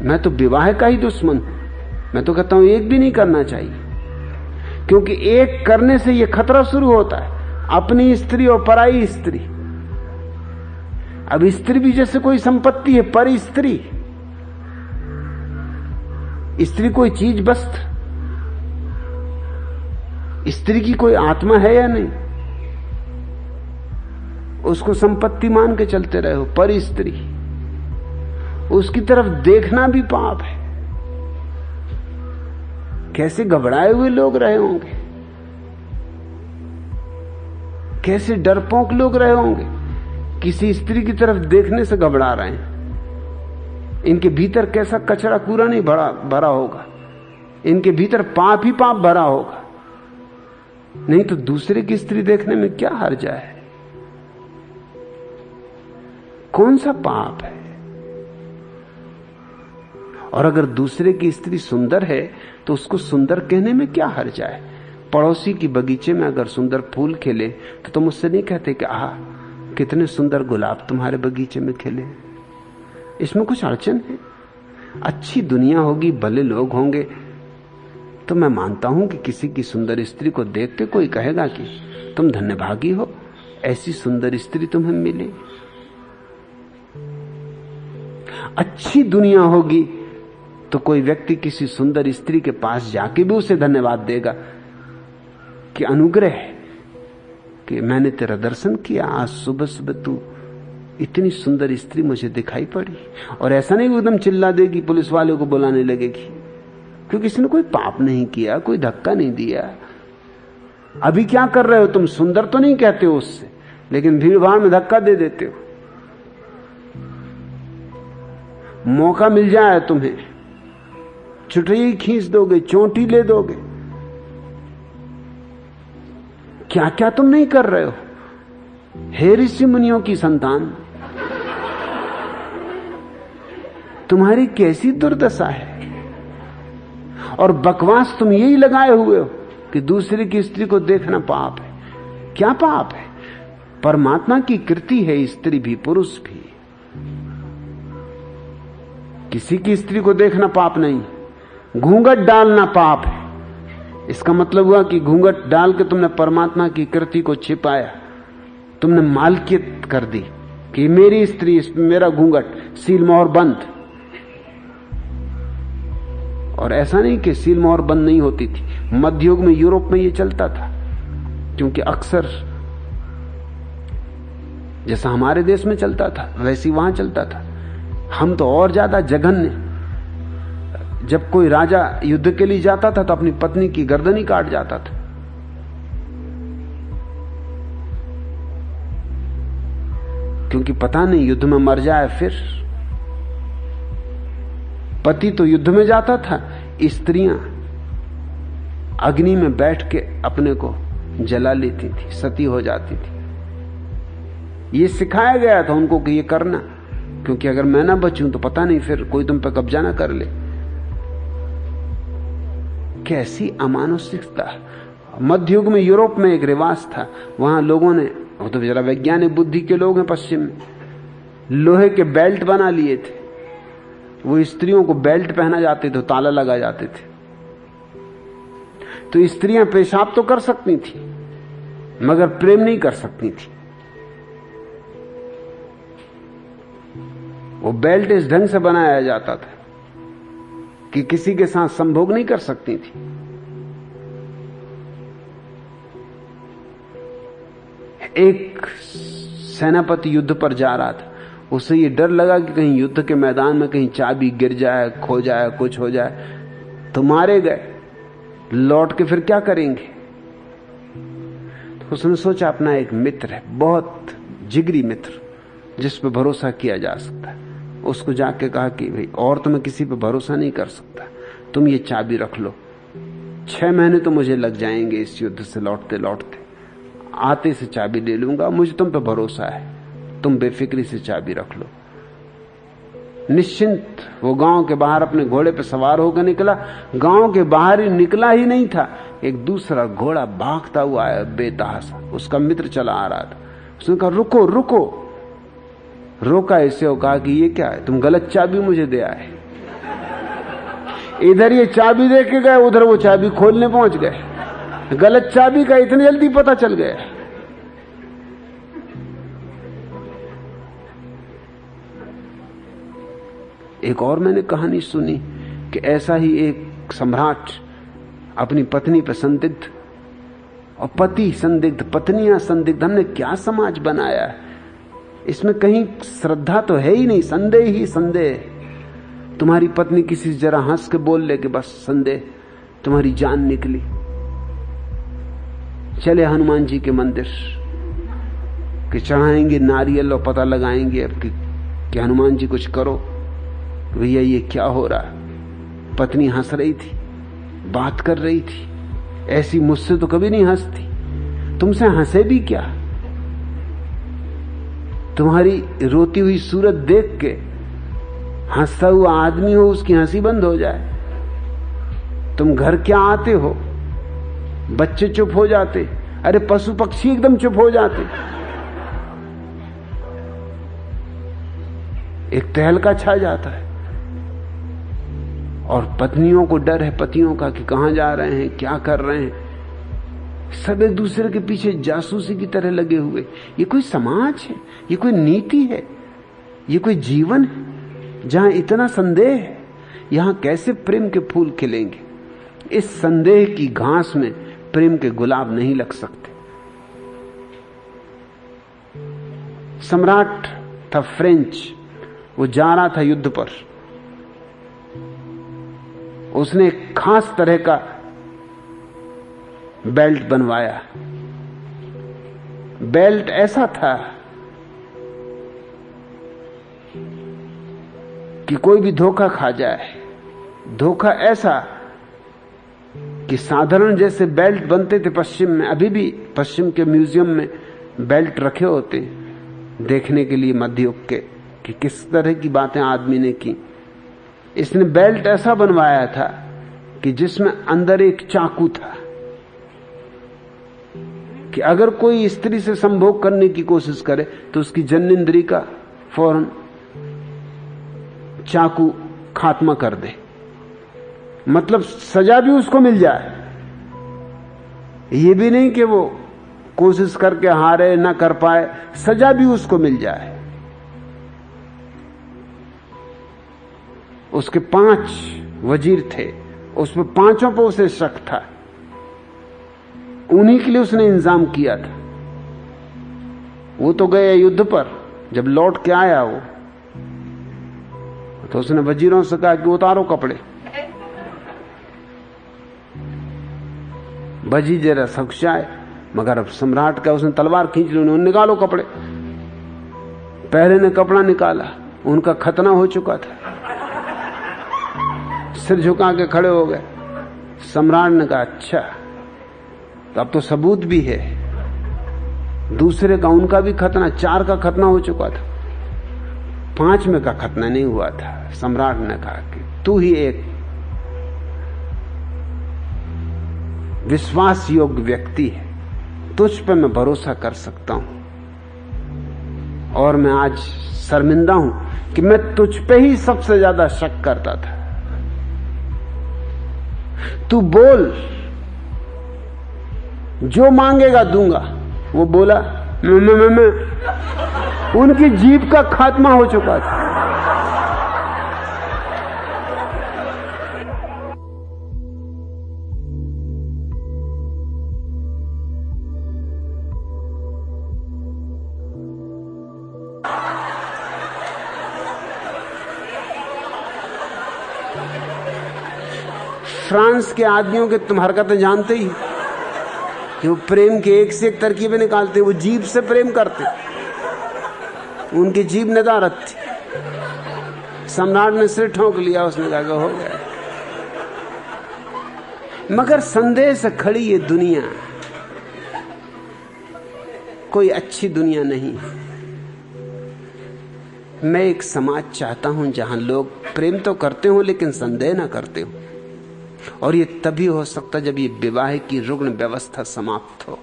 मैं तो विवाह का ही दुश्मन हूं। मैं तो कहता हूं एक भी नहीं करना चाहिए, क्योंकि एक करने से यह खतरा शुरू होता है, अपनी स्त्री और पराई स्त्री। अब स्त्री भी जैसे कोई संपत्ति है, पर स्त्री कोई चीज वस्त्र, स्त्री की कोई आत्मा है या नहीं? उसको संपत्ति मान के चलते रहे हो। पर स्त्री, उसकी तरफ देखना भी पाप है। कैसे घबराए हुए लोग रहे होंगे, कैसे डरपोक लोग रहे होंगे, किसी स्त्री की तरफ देखने से घबरा रहे हैं। इनके भीतर कैसा कचरा कूड़ा नहीं भरा होगा, इनके भीतर पाप ही पाप भरा होगा। नहीं तो दूसरे की स्त्री देखने में क्या हर्ज है? कौन सा पाप है? और अगर दूसरे की स्त्री सुंदर है तो उसको सुंदर कहने में क्या हर्ज है? पड़ोसी की बगीचे में अगर सुंदर फूल खिले तो तुम उससे नहीं कहते कि आह कितने सुंदर गुलाब तुम्हारे बगीचे में खिले। इसमें कुछ अड़चन है? अच्छी दुनिया होगी, भले लोग होंगे, तो मैं मानता हूं कि किसी की सुंदर स्त्री को देख के कोई कहेगा कि तुम धन्यभागी हो, ऐसी सुंदर स्त्री तुम्हें मिली। अच्छी दुनिया होगी तो कोई व्यक्ति किसी सुंदर स्त्री के पास जाके भी उसे धन्यवाद देगा कि अनुग्रह कि मैंने तेरा दर्शन किया, आज सुबह सुबह तू इतनी सुंदर स्त्री मुझे दिखाई पड़ी। और ऐसा नहीं एकदम चिल्ला देगी, पुलिस वाले को बुलाने लगेगी, क्योंकि इसने कोई पाप नहीं किया, कोई धक्का नहीं दिया। अभी क्या कर रहे हो तुम? सुंदर तो नहीं कहते हो उससे, लेकिन भीड़ भाड़ में धक्का दे देते हो। मौका मिल जाए तुम्हें, चुटई खींच दोगे, चोटी ले दोगे। क्या क्या तुम नहीं कर रहे हो? हे ऋषि मुनियों की संतान, तुम्हारी कैसी दुर्दशा है। और बकवास तुम यही लगाए हुए हो कि दूसरे की स्त्री को देखना पाप है। क्या पाप है? परमात्मा की कृति है, स्त्री भी पुरुष भी। किसी की स्त्री को देखना पाप नहीं, घूंघट डालना पाप है। इसका मतलब हुआ कि घूंघट डाल के तुमने परमात्मा की कृति को छिपाया, तुमने मालकियत कर दी कि मेरी स्त्री, मेरा घूंघट, सील मोहर बंद। और ऐसा नहीं कि सील मोहर बंद नहीं होती थी, मध्य युग में यूरोप में यह चलता था, क्योंकि अक्सर जैसा हमारे देश में चलता था वैसे वहां चलता था। हम तो और ज्यादा जघन्य। जब कोई राजा युद्ध के लिए जाता था तो अपनी पत्नी की गर्दन ही काट जाता था। क्योंकि पता नहीं युद्ध में मर जाए फिर। पति तो युद्ध में जाता था, स्त्रियां अग्नि में बैठ के अपने को जला लेती थी, सती हो जाती थी। ये सिखाया गया था उनको कि ये करना, क्योंकि अगर मैं ना बचूं तो पता नहीं फिर कोई तुम पे कब्जा ना कर ले। कैसी अमानुषिकता। मध्य युग में यूरोप में एक रिवाज था, वहां लोगों ने, वो तो जरा वैज्ञानिक बुद्धि के लोग हैं पश्चिम में, लोहे के बेल्ट बना लिए थे। वो स्त्रियों को बेल्ट पहना जाते थे, ताला लगा जाते थे। तो स्त्रियां पेशाब तो कर सकती थी मगर प्रेम नहीं कर सकती थी। वो बेल्ट इस ढंग से बनाया जाता था कि किसी के साथ संभोग नहीं कर सकती थी। एक सेनापति युद्ध पर जा रहा था, उसे ये डर लगा कि कहीं युद्ध के मैदान में कहीं चाबी गिर जाए, खो जाए, कुछ हो जाए तो मारे गए, लौट के फिर क्या करेंगे। तो उसने सोचा अपना एक मित्र है, बहुत जिगरी मित्र, जिस पे भरोसा किया जा सकता है, उसको जाके कहा कि भाई और तो मैं किसी पे भरोसा नहीं कर सकता, तुम ये चाबी रख लो, 6 महीने तो मुझे लग जाएंगे इस युद्ध से लौटते लौटते, आते से चाबी ले लूंगा, मुझे तुम पे भरोसा है। तुम बेफिक्री से चाबी रख लो। निश्चिंत वो गांव के बाहर अपने घोड़े पर सवार होकर निकला। गांव के बाहर ही निकला ही नहीं था, एक दूसरा घोड़ा भागता हुआ आया बेतहासा। उसका मित्र चला आ रहा था। उसने कहा रुको रुको। रोका इसे और कहा कि ये क्या है, तुम गलत चाबी मुझे दे आए। इधर ये चाबी दे के गए, उधर वो चाबी खोलने पहुंच गए। गलत चाबी का इतनी जल्दी पता चल गया। एक और मैंने कहानी सुनी कि ऐसा ही एक सम्राट अपनी पत्नी पर संदिग्ध, और पति संदिग्ध, पत्नियां संदिग्ध। हमने क्या समाज बनाया है, इसमें कहीं श्रद्धा तो है ही नहीं, संदेह ही संदेह। तुम्हारी पत्नी किसी से जरा हंस के बोल ले कि बस संदेह, तुम्हारी जान निकली। चले हनुमान जी के मंदिर कि चढ़ाएंगे नारियल और पता लगाएंगे अब कि हनुमान जी कुछ करो, भैया ये क्या हो रहा है। पत्नी हंस रही थी, बात कर रही थी, ऐसी मुझसे तो कभी नहीं हंसती, तुमसे हंसे भी क्या। तुम्हारी रोती हुई सूरत देख के हंसता हुआ आदमी हो, उसकी हंसी बंद हो जाए। तुम घर क्या आते हो, बच्चे चुप हो जाते, अरे पशु पक्षी एकदम चुप हो जाते। एक तहलका छा जाता है। और पत्नियों को डर है पतियों का कि कहां जा रहे हैं, क्या कर रहे हैं। सब एक दूसरे के पीछे जासूसी की तरह लगे हुए। ये कोई समाज है, ये कोई नीति है, ये कोई जीवन है जहां इतना संदेह है। यहां कैसे प्रेम के फूल खिलेंगे। इस संदेह की घास में प्रेम के गुलाब नहीं लग सकते। सम्राट था फ्रेंच, वो जा रहा था युद्ध पर। उसने एक खास तरह का बेल्ट बनवाया। बेल्ट ऐसा था कि कोई भी धोखा खा जाए। धोखा ऐसा कि साधारण जैसे बेल्ट बनते थे पश्चिम में, अभी भी पश्चिम के म्यूजियम में बेल्ट रखे होते देखने के लिए मध्य युग के कि किस तरह की बातें आदमी ने की। इसने बेल्ट ऐसा बनवाया था कि जिसमें अंदर एक चाकू था कि अगर कोई स्त्री से संभोग करने की कोशिश करे तो उसकी जन्नेंद्री का फौरन चाकू खात्मा कर दे। मतलब सजा भी उसको मिल जाए। ये भी नहीं कि वो कोशिश करके हारे ना कर पाए, सजा भी उसको मिल जाए। उसके 5 वजीर थे, उसमें 5 पर उसे शक था। उन्हीं के लिए उसने इंतजाम किया था। वो तो गए युद्ध पर, जब लौट के आया वो तो उसने वजीरों से कहा कि उतारो कपड़े। वजीर जरा सख्शाए, मगर अब सम्राट का उसने तलवार खींच ली। उन्होंने निकालो कपड़े। पहले ने कपड़ा निकाला, उनका खतना हो चुका था, सिर झुका के खड़े हो गए। सम्राट ने कहा अच्छा, तो अब तो सबूत भी है। दूसरे का, उनका भी खतना, 4 का खतना हो चुका था, 5वें का खतना नहीं हुआ था। सम्राट ने कहा कि तू ही एक विश्वास योग्य व्यक्ति है, तुझ पर मैं भरोसा कर सकता हूं। और मैं आज शर्मिंदा हूं कि मैं तुझ पे ही सबसे ज्यादा शक करता था। तू बोल, जो मांगेगा दूंगा। वो बोला मैं। उनकी जीभ का खात्मा हो चुका था। फ्रांस के आदमियों के तुम हरकतें जानते ही कि वो प्रेम के एक से एक तरकीबें निकालते। वो जीभ से प्रेम करते, उनकी जीभ नदारत थी। सम्राट ने सिर ठोंक लिया, उसने कहा हो गया। मगर संदेह से खड़ी ये दुनिया कोई अच्छी दुनिया नहीं। मैं एक समाज चाहता हूं जहां लोग प्रेम तो करते हो लेकिन संदेह ना करते हो, और ये तभी हो सकता जब ये विवाह की रुग्ण व्यवस्था समाप्त हो।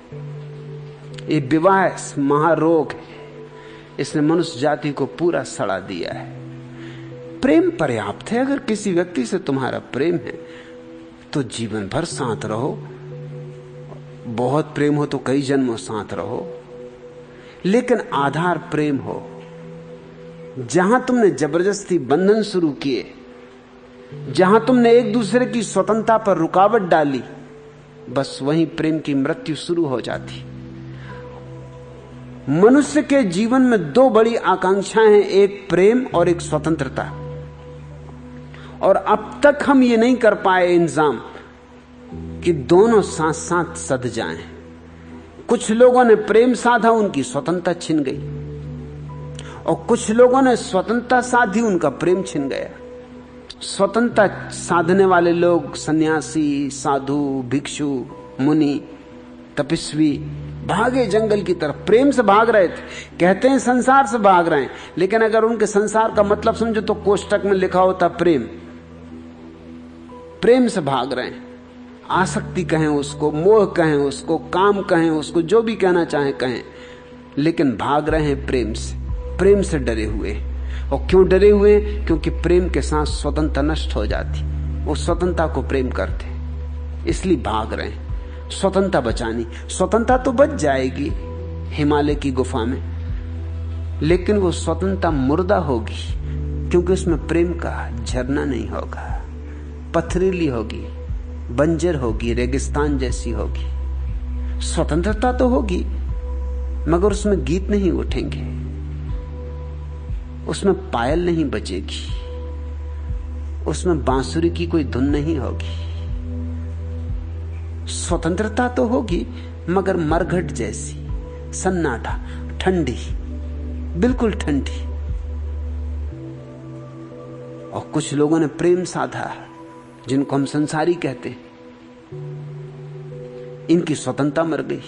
ये विवाह महारोग है, इसने मनुष्य जाति को पूरा सड़ा दिया है। प्रेम पर्याप्त है। अगर किसी व्यक्ति से तुम्हारा प्रेम है तो जीवन भर साथ रहो, बहुत प्रेम हो तो कई जन्मों साथ रहो, लेकिन आधार प्रेम हो। जहां तुमने जबरदस्ती बंधन शुरू किए, जहां तुमने एक दूसरे की स्वतंत्रता पर रुकावट डाली, बस वहीं प्रेम की मृत्यु शुरू हो जाती। मनुष्य के जीवन में दो बड़ी आकांक्षाएं हैं, एक प्रेम और एक स्वतंत्रता। और अब तक हम ये नहीं कर पाए इंतजाम कि दोनों साथ साथ सध जाएं। कुछ लोगों ने प्रेम साधा, उनकी स्वतंत्रता छिन गई, और कुछ लोगों ने स्वतंत्रता साधी, उनका प्रेम छिन गया। स्वतंत्रता साधने वाले लोग सन्यासी, साधु, भिक्षु, मुनि, तपस्वी भागे जंगल की तरफ, प्रेम से भाग रहे थे। कहते हैं संसार से भाग रहे हैं, लेकिन अगर उनके संसार का मतलब समझो तो कोष्टक में लिखा होता प्रेम। प्रेम से भाग रहे हैं, आसक्ति कहें उसको, मोह कहें उसको, काम कहें उसको, जो भी कहना चाहें कहें, लेकिन भाग रहे हैं प्रेम से। प्रेम से डरे हुए। और क्यों डरे हुए? क्योंकि प्रेम के साथ स्वतंत्रता नष्ट हो जाती। वो स्वतंत्रता को प्रेम करते, इसलिए भाग रहे हैं स्वतंत्रता बचानी। स्वतंत्रता तो बच जाएगी हिमालय की गुफा में, लेकिन वो स्वतंत्रता मुर्दा होगी, क्योंकि उसमें प्रेम का झरना नहीं होगा। पथरीली होगी, बंजर होगी, रेगिस्तान जैसी होगी। स्वतंत्रता तो होगी, मगर उसमें गीत नहीं उठेंगे, उसमें पायल नहीं बजेगी, उसमें बांसुरी की कोई धुन नहीं होगी। स्वतंत्रता तो होगी, मगर मरघट जैसी, सन्नाटा, ठंडी, बिल्कुल ठंडी। और कुछ लोगों ने प्रेम साधा, जिनको हम संसारी कहते, इनकी स्वतंत्रता मर गई।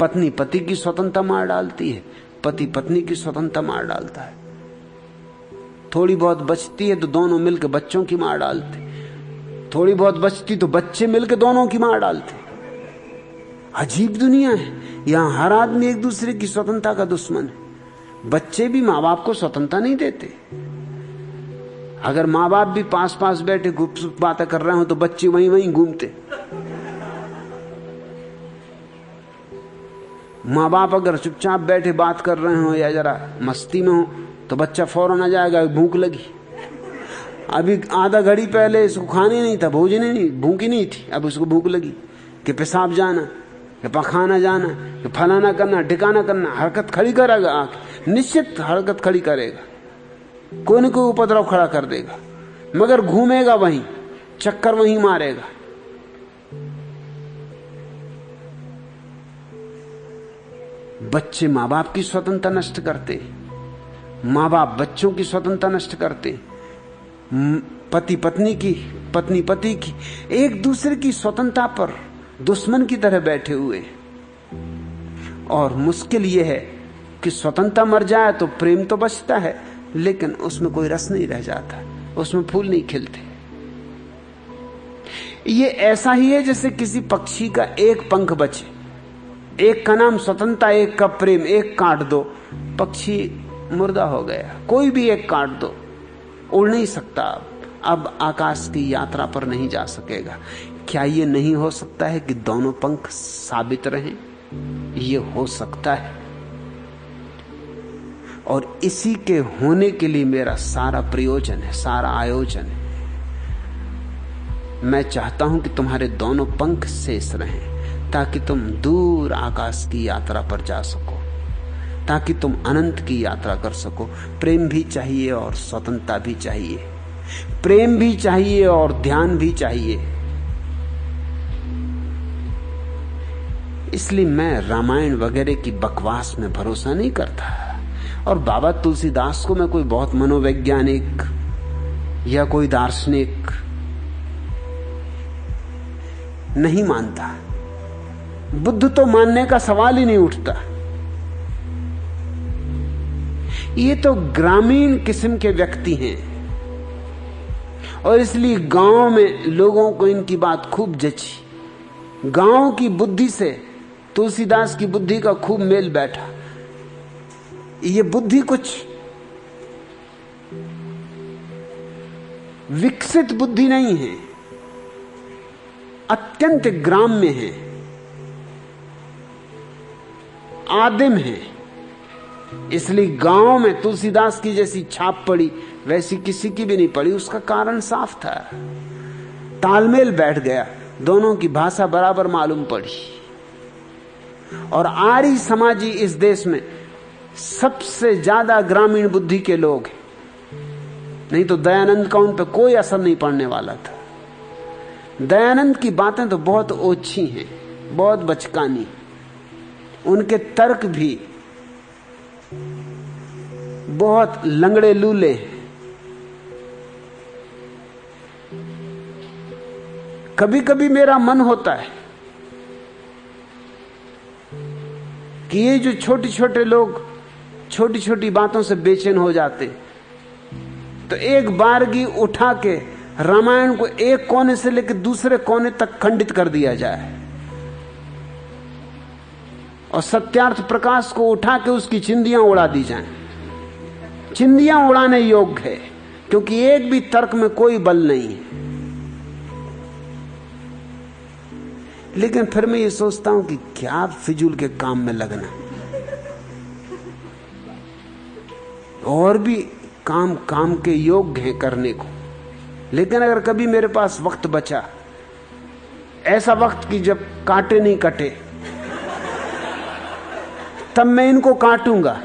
पत्नी पति की स्वतंत्रता मार डालती है, पति पत्नी की स्वतंत्रता मार डालता है। थोड़ी बहुत बचती है तो दोनों मिलकर बच्चों की मार डालते, थोड़ी बहुत बचती तो बच्चे मिलकर दोनों की मार डालते। अजीब दुनिया है, यहां हर आदमी एक दूसरे की स्वतंत्रता का दुश्मन है। बच्चे भी मां बाप को स्वतंत्रता नहीं देते। अगर मां बाप भी पास पास बैठे गुपचुप बातें कर रहे हो तो बच्चे वहीं वहीं घूमते। मां बाप अगर चुपचाप बैठे बात कर रहे हो या जरा मस्ती में हो तो बच्चा फौरन आ जाएगा, भूख लगी। अभी आधा घड़ी पहले इसको खाने नहीं था, भोजन नहीं, भूखी नहीं थी, अब उसको भूख लगी कि पेशाब जाना, कि पखाना जाना, कि फलाना करना, ठिकाना करना। हरकत खड़ी करेगा, आके निश्चित हरकत खड़ी करेगा, कोई न कोई उपद्रव खड़ा कर देगा, मगर घूमेगा वहीं, चक्कर वहीं मारेगा। बच्चे मां बाप की स्वतंत्रता नष्ट करते, मां बाप बच्चों की स्वतंत्रता नष्ट करते, पति पत्नी की, पत्नी पति की, एक दूसरे की स्वतंत्रता पर दुश्मन की तरह बैठे हुए। और मुश्किल यह है कि स्वतंत्रता मर जाए तो प्रेम तो बचता है, लेकिन उसमें कोई रस नहीं रह जाता, उसमें फूल नहीं खिलते। ये ऐसा ही है जैसे किसी पक्षी का एक पंख बचे, एक का नाम स्वतंत्रता, एक का प्रेम, एक काट दो, पक्षी मुर्दा हो गया। कोई भी एक काट दो, उड़ नहीं सकता, अब आकाश की यात्रा पर नहीं जा सकेगा। क्या ये नहीं हो सकता है कि दोनों पंख साबित रहें? ये हो सकता है, और इसी के होने के लिए मेरा सारा प्रयोजन है, सारा आयोजन है। मैं चाहता हूं कि तुम्हारे दोनों पंख शेष रहें, ताकि तुम दूर आकाश की यात्रा पर जा सको, ताकि तुम अनंत की यात्रा कर सको। प्रेम भी चाहिए और स्वतंत्रता भी चाहिए, प्रेम भी चाहिए और ध्यान भी चाहिए। इसलिए मैं रामायण वगैरह की बकवास में भरोसा नहीं करता, और बाबा तुलसीदास को मैं कोई बहुत मनोवैज्ञानिक या कोई दार्शनिक नहीं मानता। बुद्ध तो मानने का सवाल ही नहीं उठता। ये तो ग्रामीण किस्म के व्यक्ति हैं और इसलिए गांव में लोगों को इनकी बात खूब जची। गांव की बुद्धि से तुलसीदास की बुद्धि का खूब मेल बैठा। ये बुद्धि कुछ विकसित बुद्धि नहीं है, अत्यंत ग्राम्य है, आदिम है। इसलिए गांव में तुलसीदास की जैसी छाप पड़ी वैसी किसी की भी नहीं पड़ी। उसका कारण साफ था, तालमेल बैठ गया, दोनों की भाषा बराबर मालूम पड़ी। और आर्य समाजी इस देश में सबसे ज्यादा ग्रामीण बुद्धि के लोग हैं, नहीं तो दयानंद का उन पर कोई असर नहीं पड़ने वाला था। दयानंद की बातें तो बहुत ओछी हैं, बहुत बचकानी, उनके तर्क भी बहुत लंगड़े लूले हैं। कभी कभी मेरा मन होता है कि ये जो छोटे छोटे लोग छोटी छोटी बातों से बेचैन हो जाते, तो एक बारगी उठा के रामायण को एक कोने से लेकर दूसरे कोने तक खंडित कर दिया जाए और सत्यार्थ प्रकाश को उठा के उसकी चिंदियां उड़ा दी जाएं। चिंदियां उड़ाने योग्य है, क्योंकि एक भी तर्क में कोई बल नहीं है। लेकिन फिर मैं ये सोचता हूं कि क्या फिजूल के काम में लगना, और भी काम काम के योग्य हैं करने को। लेकिन अगर कभी मेरे पास वक्त बचा, ऐसा वक्त कि जब कांटे नहीं कटे, तब मैं इनको काटूंगा।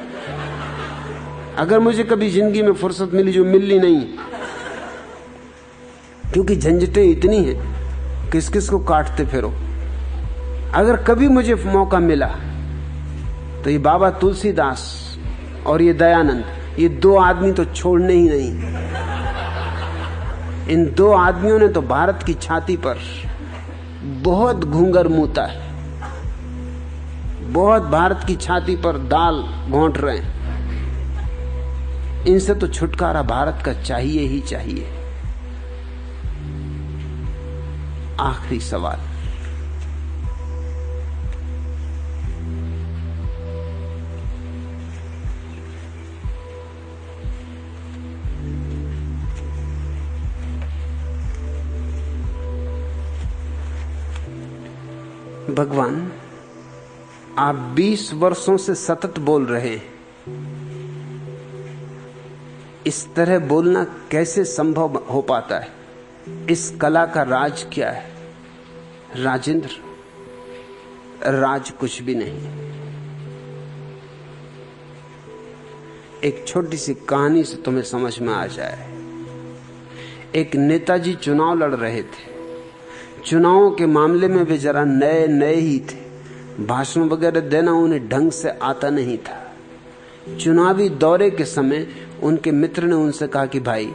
अगर मुझे कभी जिंदगी में फुर्सत मिली, जो मिलनी नहीं, क्योंकि झंझटें इतनी हैं, किस किस को काटते फिरो। अगर कभी मुझे मौका मिला तो ये बाबा तुलसीदास और ये दयानंद, ये दो आदमी तो छोड़ने ही नहीं। इन दो आदमियों ने तो भारत की छाती पर बहुत घूंगर मूता है, बहुत भारत की छाती पर दाल घोंट रहे हैं। इनसे तो छुटकारा भारत का चाहिए ही चाहिए। आखिरी सवाल, भगवान, आप 20 वर्षों से सतत बोल रहे हैं। इस तरह बोलना कैसे संभव हो पाता है? इस कला का राज क्या है? राजेंद्र, राज कुछ भी नहीं। एक छोटी सी कहानी से तुम्हें समझ में आ जाए। एक नेताजी चुनाव लड़ रहे थे। चुनावों के मामले में वे जरा नए नए ही थे, भाषण वगैरह देना उन्हें ढंग से आता नहीं था। चुनावी दौरे के समय उनके मित्र ने उनसे कहा कि भाई,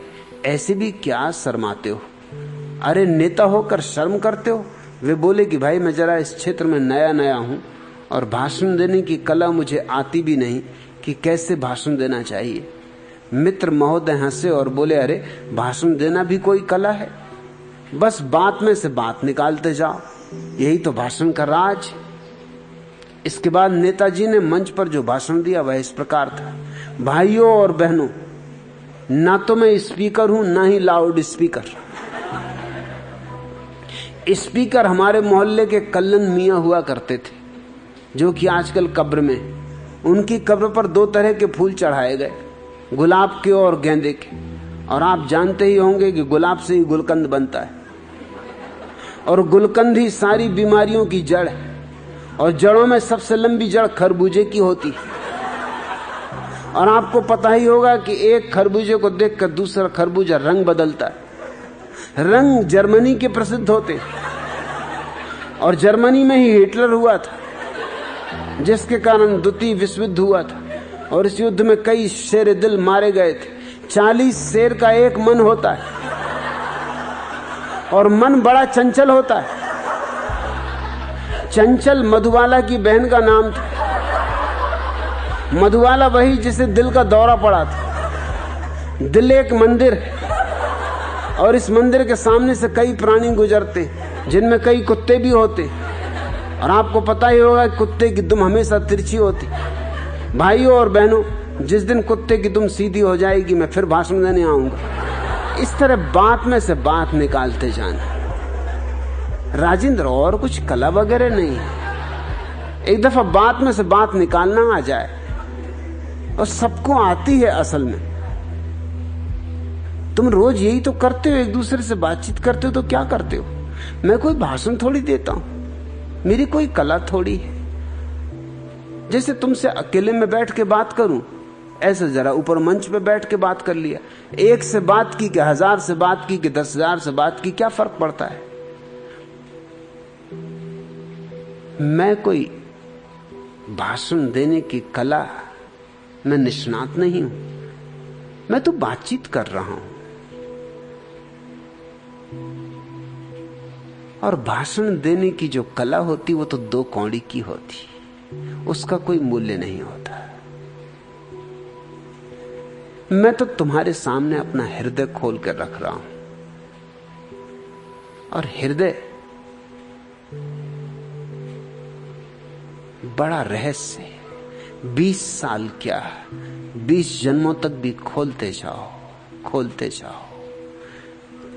ऐसे भी क्या शर्माते हो? अरे नेता होकर शर्म करते हो? वे बोले कि भाई, मैं जरा इस क्षेत्र में नया नया हूं और भाषण देने की कला मुझे आती भी नहीं कि कैसे भाषण देना चाहिए। मित्र महोदय हंसे और बोले, अरे भाषण देना भी कोई कला है? बस बात में से बात निकालते जाओ, यही तो भाषण का राज। इसके बाद नेताजी ने मंच पर जो भाषण दिया वह इस प्रकार था। भाइयों और बहनों, ना तो मैं स्पीकर हूं, ना ही लाउड स्पीकर। स्पीकर हमारे मोहल्ले के कल्लन मियां हुआ करते थे, जो कि आजकल कब्र में। उनकी कब्र पर 2 तरह के फूल चढ़ाए गए, गुलाब के और गेंदे के। और आप जानते ही होंगे कि गुलाब से ही गुलकंद बनता है, और गुलकंद ही सारी बीमारियों की जड़ है। और जड़ों में सबसे लंबी जड़ खरबूजे की होती है। और आपको पता ही होगा कि एक खरबूजे को देखकर दूसरा खरबूजा रंग बदलता है। रंग जर्मनी के प्रसिद्ध होते, और जर्मनी में ही हिटलर हुआ था, जिसके कारण द्वितीय विश्व युद्ध हुआ था। और इस युद्ध में कई शेर दिल मारे गए थे। 40 शेर का एक मन होता है, और मन बड़ा चंचल होता है। चंचल मधुबाला की बहन का नाम था। मधुबाला वही जिसे दिल का दौरा पड़ा था। दिल एक मंदिर है और इस मंदिर के सामने से कई प्राणी गुजरते, जिनमें कई कुत्ते भी होते, और आपको पता ही होगा कुत्ते की दुम हमेशा तिरछी होती। भाइयों और बहनों, जिस दिन कुत्ते की दुम सीधी हो जाएगी मैं फिर भाषण देने आऊंगा। इस तरह बात में से बात निकालते जाना। राजेंद्र, और कुछ कला वगैरह नहीं है, एक दफा बात में से बात निकालना आ जाए, और सबको आती है असल में। तुम रोज यही तो करते हो, एक दूसरे से बातचीत करते हो, तो क्या करते हो? मैं कोई भाषण थोड़ी देता हूं, मेरी कोई कला थोड़ी है। जैसे तुमसे अकेले में बैठ के बात करूं, ऐसे जरा ऊपर मंच पे बैठ के बात कर लिया। एक से बात की कि 1000 से बात की कि 10,000 से बात की, क्या फर्क पड़ता है? मैं कोई भाषण देने की कला में निष्णात नहीं हूं, मैं तो बातचीत कर रहा हूं। और भाषण देने की जो कला होती वो तो 2 कौड़ी की होती, उसका कोई मूल्य नहीं होता। मैं तो तुम्हारे सामने अपना हृदय खोल कर रख रहा हूं, और हृदय बड़ा रहस्य है। 20 साल क्या, 20 जन्मों तक भी खोलते जाओ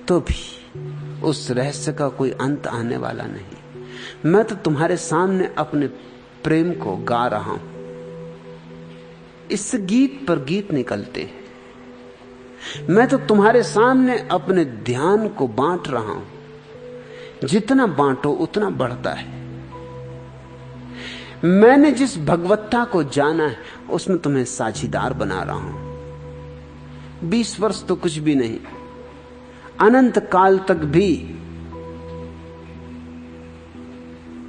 तो भी उस रहस्य का कोई अंत आने वाला नहीं। मैं तो तुम्हारे सामने अपने प्रेम को गा रहा हूं, इससे गीत पर गीत निकलते हैं। मैं तो तुम्हारे सामने अपने ध्यान को बांट रहा हूं, जितना बांटो उतना बढ़ता है। मैंने जिस भगवत्ता को जाना है उसमें तुम्हें साझीदार बना रहा हूं। 20 वर्ष तो कुछ भी नहीं, अनंत काल तक भी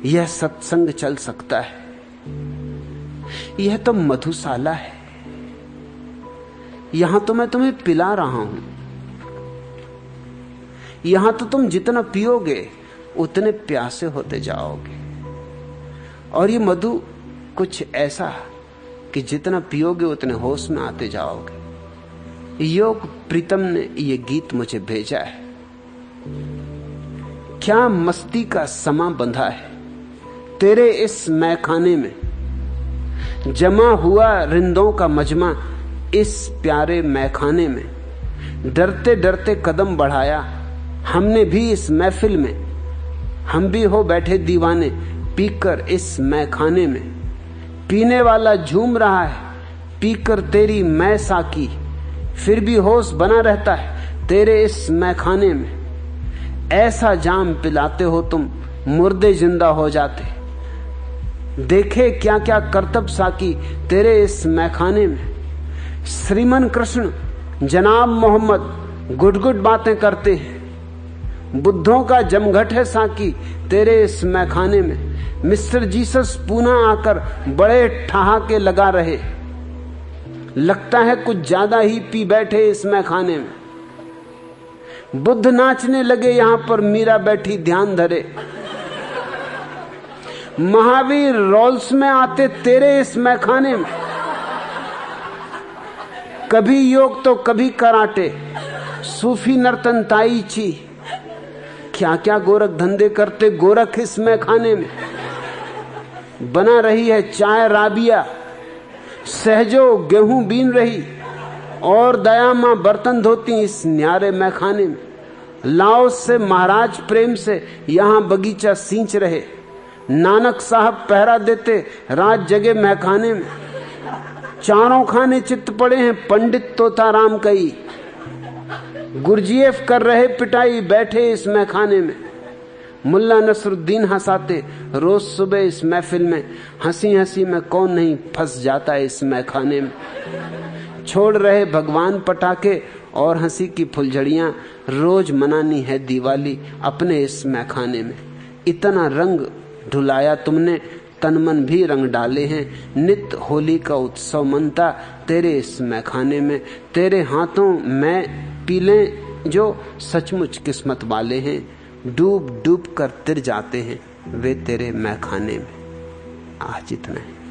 यह सत्संग चल सकता है। यह तो मधुशाला है, यहां तो मैं तुम्हें पिला रहा हूं। यहां तो तुम जितना पियोगे उतने प्यासे होते जाओगे। और ये मधु कुछ ऐसा कि जितना पियोगे उतने होश में आते जाओगे। योग प्रीतम ने ये गीत मुझे भेजा है। क्या मस्ती का समा बंधा है तेरे इस मैखाने में, जमा हुआ रिंदों का मजमा इस प्यारे मैखाने में। डरते डरते कदम बढ़ाया हमने भी इस महफिल में, हम भी हो बैठे दीवाने पीकर इस मैखाने में। पीने वाला झूम रहा है पीकर तेरी मैं साकी, फिर भी होश बना रहता है तेरे इस मैखाने में। ऐसा जाम पिलाते हो तुम मुर्दे जिंदा हो जाते, देखे क्या क्या करतब साकी तेरे इस मैखाने में। श्रीमन कृष्ण जनाब मोहम्मद गुड गुड बातें करते हैं, बुद्धों का जमघट है साकी तेरे इस मैखाने में। मिस्टर जीसस पूना आकर बड़े ठहाके लगा रहे, लगता है कुछ ज्यादा ही पी बैठे इस मैखाने में। बुद्ध नाचने लगे यहां पर मीरा बैठी ध्यान धरे। महावीर रोल्स में आते तेरे इस मैखाने में। कभी योग तो कभी कराटे, सूफी नर्तन ताई ची, क्या क्या गोरख धंधे करते गोरख इस मैखाने में। बना रही है चाय राबिया, सहजो गेहूं बीन रही, और दया मां बर्तन धोती इस न्यारे मैखाने में। लाओस से महाराज प्रेम से यहां बगीचा सींच रहे, नानक साहब पहरा देते रात जगे मैखाने में। चारों खाने चित्त पड़े हैं पंडित तोताराम कई, गुरजीएफ कर रहे पिटाई बैठे इस मैखाने में। मुल्ला नसरुद्दीन हंसाते रोज सुबह इस महफिल में, हंसी हंसी में कौन नहीं फंस जाता इस मैखाने में। छोड़ रहे भगवान पटाखे और हंसी की फुलझड़ियां, रोज मनानी है दिवाली अपने इस मैखाने में। इतना रंग ढुलाया तुमने तन मन भी रंग डाले हैं, नित होली का उत्सव मनता तेरे इस मैखाने में। तेरे हाथों मैं पी लें जो सचमुच किस्मत वाले हैं, डूब डूब कर तिर जाते हैं वे तेरे मैखाने में। आज इतना है।